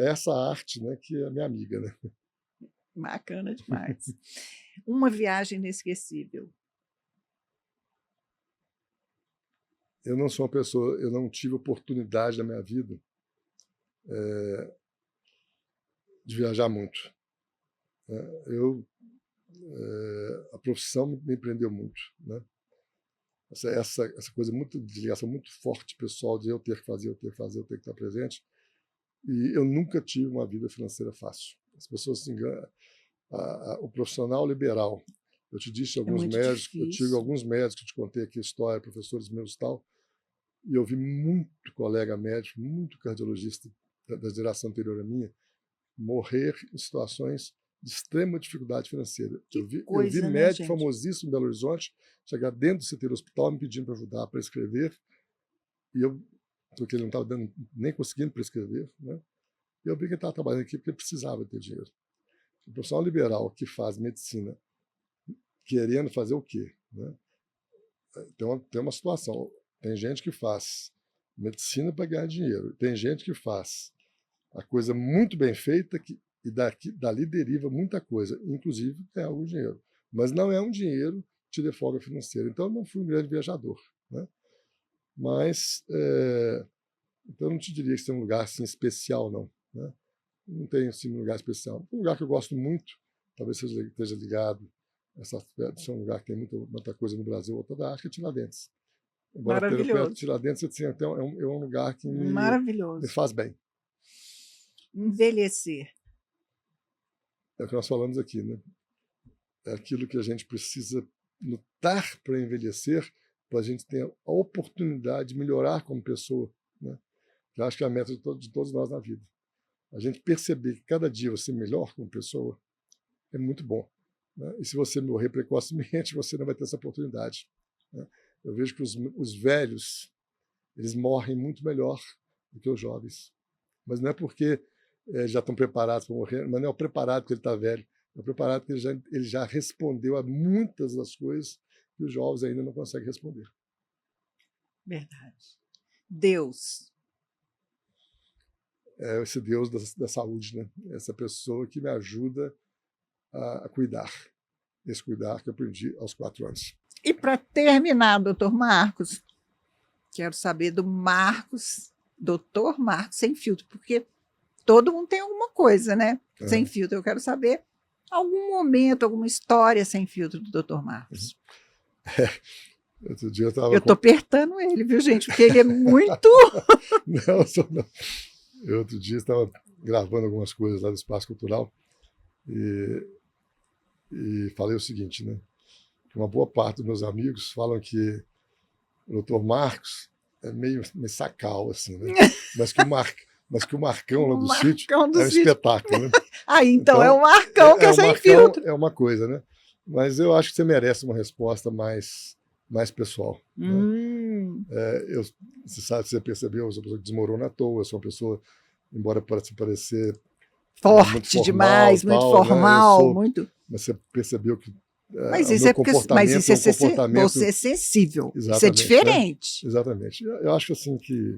essa arte, né, que é a minha amiga, né? Bacana demais. Uma viagem inesquecível. Eu não sou uma pessoa, eu não tive oportunidade na minha vida de viajar muito. A profissão me prendeu muito, né? Essa coisa muito de ligação muito forte pessoal de eu ter que fazer, eu ter que estar presente. E eu nunca tive uma vida financeira fácil. As pessoas se enganam. O profissional liberal. Eu te disse alguns médicos, difícil. Eu tive alguns médicos, te contei aqui a história, professores meus e tal, e eu vi muito colega médico, muito cardiologista da geração anterior à minha, morrer em situações de extrema dificuldade financeira. Eu vi médico famosíssimo em Belo Horizonte chegar dentro do CT do hospital me pedindo para ajudar a prescrever, e porque ele não estava nem conseguindo prescrever, né? E eu vi que ele estava trabalhando aqui porque ele precisava ter dinheiro. O profissional liberal que faz medicina querendo fazer o quê, né? Tem uma situação. Tem gente que faz medicina para ganhar dinheiro. Tem gente que faz a coisa muito bem feita e dali deriva muita coisa, inclusive ganhar algum dinheiro. Mas não é um dinheiro que te dê folga financeira. Então, eu não fui um grande viajador, né? Mas, então, eu não te diria que tem um lugar assim, especial, não, né? Não tenho assim, um lugar especial. Um lugar que eu gosto muito, talvez esteja ligado, esse é um lugar que tem muita coisa no Brasil, outra da África, é Tiradentes. Embora esteja perto de Tiradentes, assim, é um lugar que me faz bem. Envelhecer. É o que nós falamos aqui, né? É aquilo que a gente precisa lutar para envelhecer, para a gente ter a oportunidade de melhorar como pessoa, né? Eu acho que é a meta de todos nós na vida. A gente perceber que cada dia você melhor como pessoa é muito bom, né? E se você morrer precocemente, você não vai ter essa oportunidade, né? Eu vejo que os velhos, eles morrem muito melhor do que os jovens. Mas não é porque já estão preparados para morrer, mas não é o preparado porque ele está velho, é o preparado porque ele já respondeu a muitas das coisas que os jovens ainda não conseguem responder. Verdade. Deus. É esse Deus da saúde, né? Essa pessoa que me ajuda a cuidar. Esse cuidar que eu aprendi aos 4 anos. E para terminar, doutor Marcos, quero saber do Marcos, doutor Marcos sem filtro, porque todo mundo tem alguma coisa, né? Sem filtro. Eu quero saber algum momento, alguma história sem filtro do Dr. Marcos. Outro dia eu estou apertando ele, viu, gente? Porque ele é muito... não. Outro dia estava gravando algumas coisas lá do Espaço Cultural e falei o seguinte, né? Uma boa parte dos meus amigos falam que o Dr. Marcos é meio sacal, assim, né? Mas que o Marcão lá do sítio é um espetáculo, né? Então é o Marcão que é sem filtro. É uma coisa, né? Mas eu acho que você merece uma resposta mais pessoal. Né? Você percebeu, eu sou uma pessoa que desmorona à toa, eu sou uma pessoa, embora pareça parecer forte muito formal, demais, muito formal, né? Muito. Mas você percebeu que mas isso é porque você é sensível. Exatamente, isso é diferente. Né? Exatamente. Eu acho assim que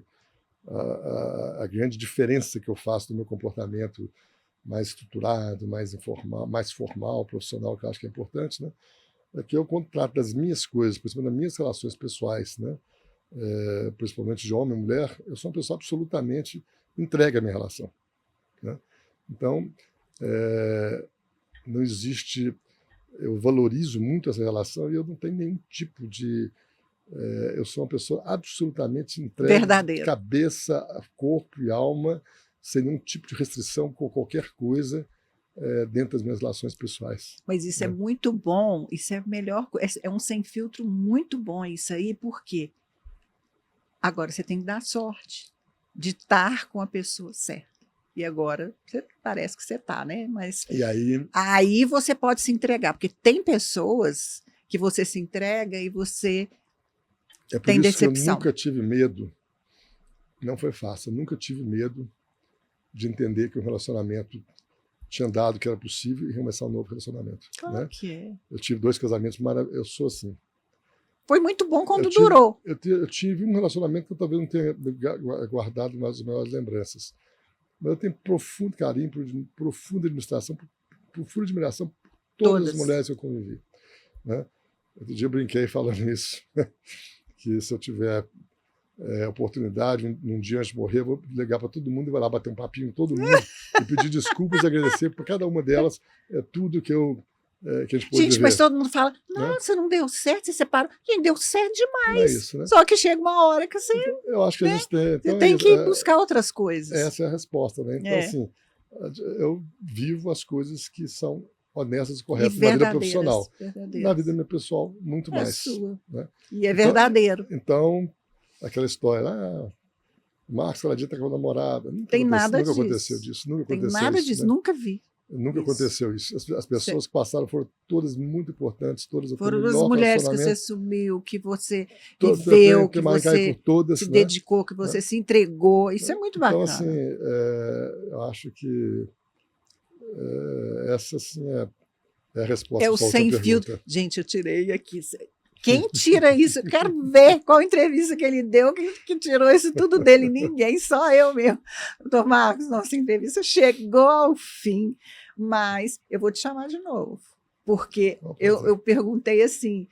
a grande diferença que eu faço do meu comportamento mais estruturado, mais informal, mais formal, profissional, que eu acho que é importante, né? É que eu, quando trato das minhas coisas, principalmente das minhas relações pessoais, né? Principalmente de homem e mulher, eu sou uma pessoa absolutamente entregue à minha relação. Né? Então, não existe... Eu valorizo muito essa relação e eu não tenho nenhum tipo de... eu sou uma pessoa absolutamente entregue, verdadeiro, cabeça, corpo e alma, sem nenhum tipo de restrição com qualquer coisa dentro das minhas relações pessoais. Mas isso é muito bom, isso é melhor, é um sem filtro muito bom isso aí, porque agora você tem que dar sorte de estar com a pessoa certa. E agora parece que você está, né? Mas e aí você pode se entregar, porque tem pessoas que você se entrega e você tem decepção. Que eu nunca tive medo, não foi fácil, eu nunca tive medo de entender que o relacionamento tinha dado, que era possível, e começar um novo relacionamento. Claro, né? Que é. Eu tive 2 casamentos maravilhosos, eu sou assim. Foi muito bom quando durou. Eu tive um relacionamento que eu talvez não tenha guardado mais as melhores lembranças. Mas eu tenho profundo carinho, profunda admiração por todas as mulheres que eu convivi. Né? Outro dia eu brinquei falando isso, que se eu tiver oportunidade, um dia antes de morrer, eu vou ligar para todo mundo e vai lá bater um papinho com todo mundo e pedir desculpas e agradecer por cada uma delas, tudo que a gente pôde viver. Mas todo mundo fala, nossa, né? Não deu certo, você separou. Gente, deu certo demais. É isso, né? Só que chega uma hora que você... Então, eu acho que a gente tem... Então, você tem que buscar outras coisas. Essa é a resposta, né? Então, assim, eu vivo as coisas que são honestas e corretas na vida profissional. Na vida minha pessoal, muito mais. Sua. Né? E é verdadeiro. Então, aquela história, o Marcos, ela dia está com a namorada. Tem nada disso. Nunca aconteceu disso. Nunca tem aconteceu nada isso, disso, né? Nunca vi. Nunca aconteceu isso. As pessoas que passaram foram todas muito importantes. Foram as mulheres que você sumiu, que você viveu, que você se dedicou, que você se entregou. Isso é muito bacana. Então, assim, eu acho que essa assim, é a resposta. É o sem filtro. Gente, eu tirei aqui. Quem tira isso? Eu quero ver qual entrevista que ele deu que tirou isso tudo dele. Ninguém, só eu mesmo. Doutor Marcos, nossa entrevista chegou ao fim, mas eu vou te chamar de novo, porque eu perguntei assim,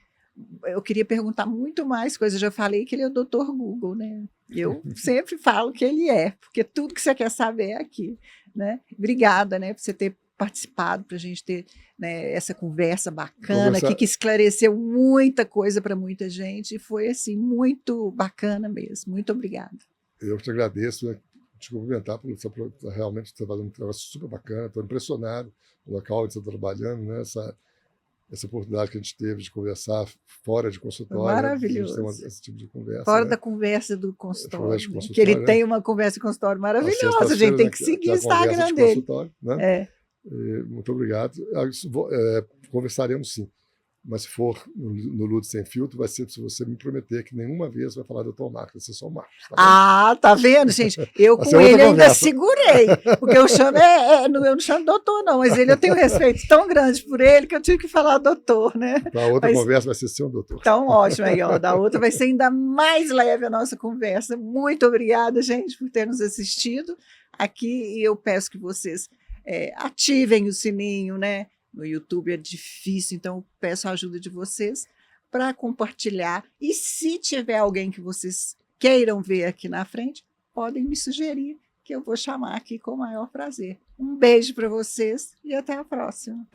eu queria perguntar muito mais coisas. Eu já falei que ele é o Dr. Google, né? Eu sempre falo que ele é, porque tudo que você quer saber é aqui. Né? Obrigada, né, por você ter participado, para a gente ter, né, essa conversa bacana aqui, que esclareceu muita coisa para muita gente, e foi assim, muito bacana mesmo. Muito obrigada. Eu te agradeço, né, te cumprimentar, porque realmente você está fazendo um trabalho super bacana, estou impressionado com o local onde você está trabalhando, né, essa oportunidade que a gente teve de conversar fora de consultório. Maravilhoso. Né, esse tipo de conversa. Fora né? da conversa do consultório. Que ele tem uma conversa de consultório maravilhosa. A gente tem que seguir o Instagram dele. Né? Muito obrigado. Conversaremos sim. Mas se for no Ludo Sem Filtro, vai ser se você me prometer que nenhuma vez vai falar do Dr. Marcos, vai ser só o Marcos. Tá vendo, gente? Eu com ele ainda segurei, porque eu chamo eu não chamo doutor, não, mas eu tenho um respeito tão grande por ele que eu tive que falar doutor, né? A outra conversa vai ser sem o doutor. Então, ótimo aí, ó. Da outra vai ser ainda mais leve a nossa conversa. Muito obrigada, gente, por ter nos assistido aqui, e eu peço que vocês ativem o sininho, né? No YouTube é difícil, então peço a ajuda de vocês para compartilhar. E se tiver alguém que vocês queiram ver aqui na frente, podem me sugerir, que eu vou chamar aqui com o maior prazer. Um beijo para vocês e até a próxima.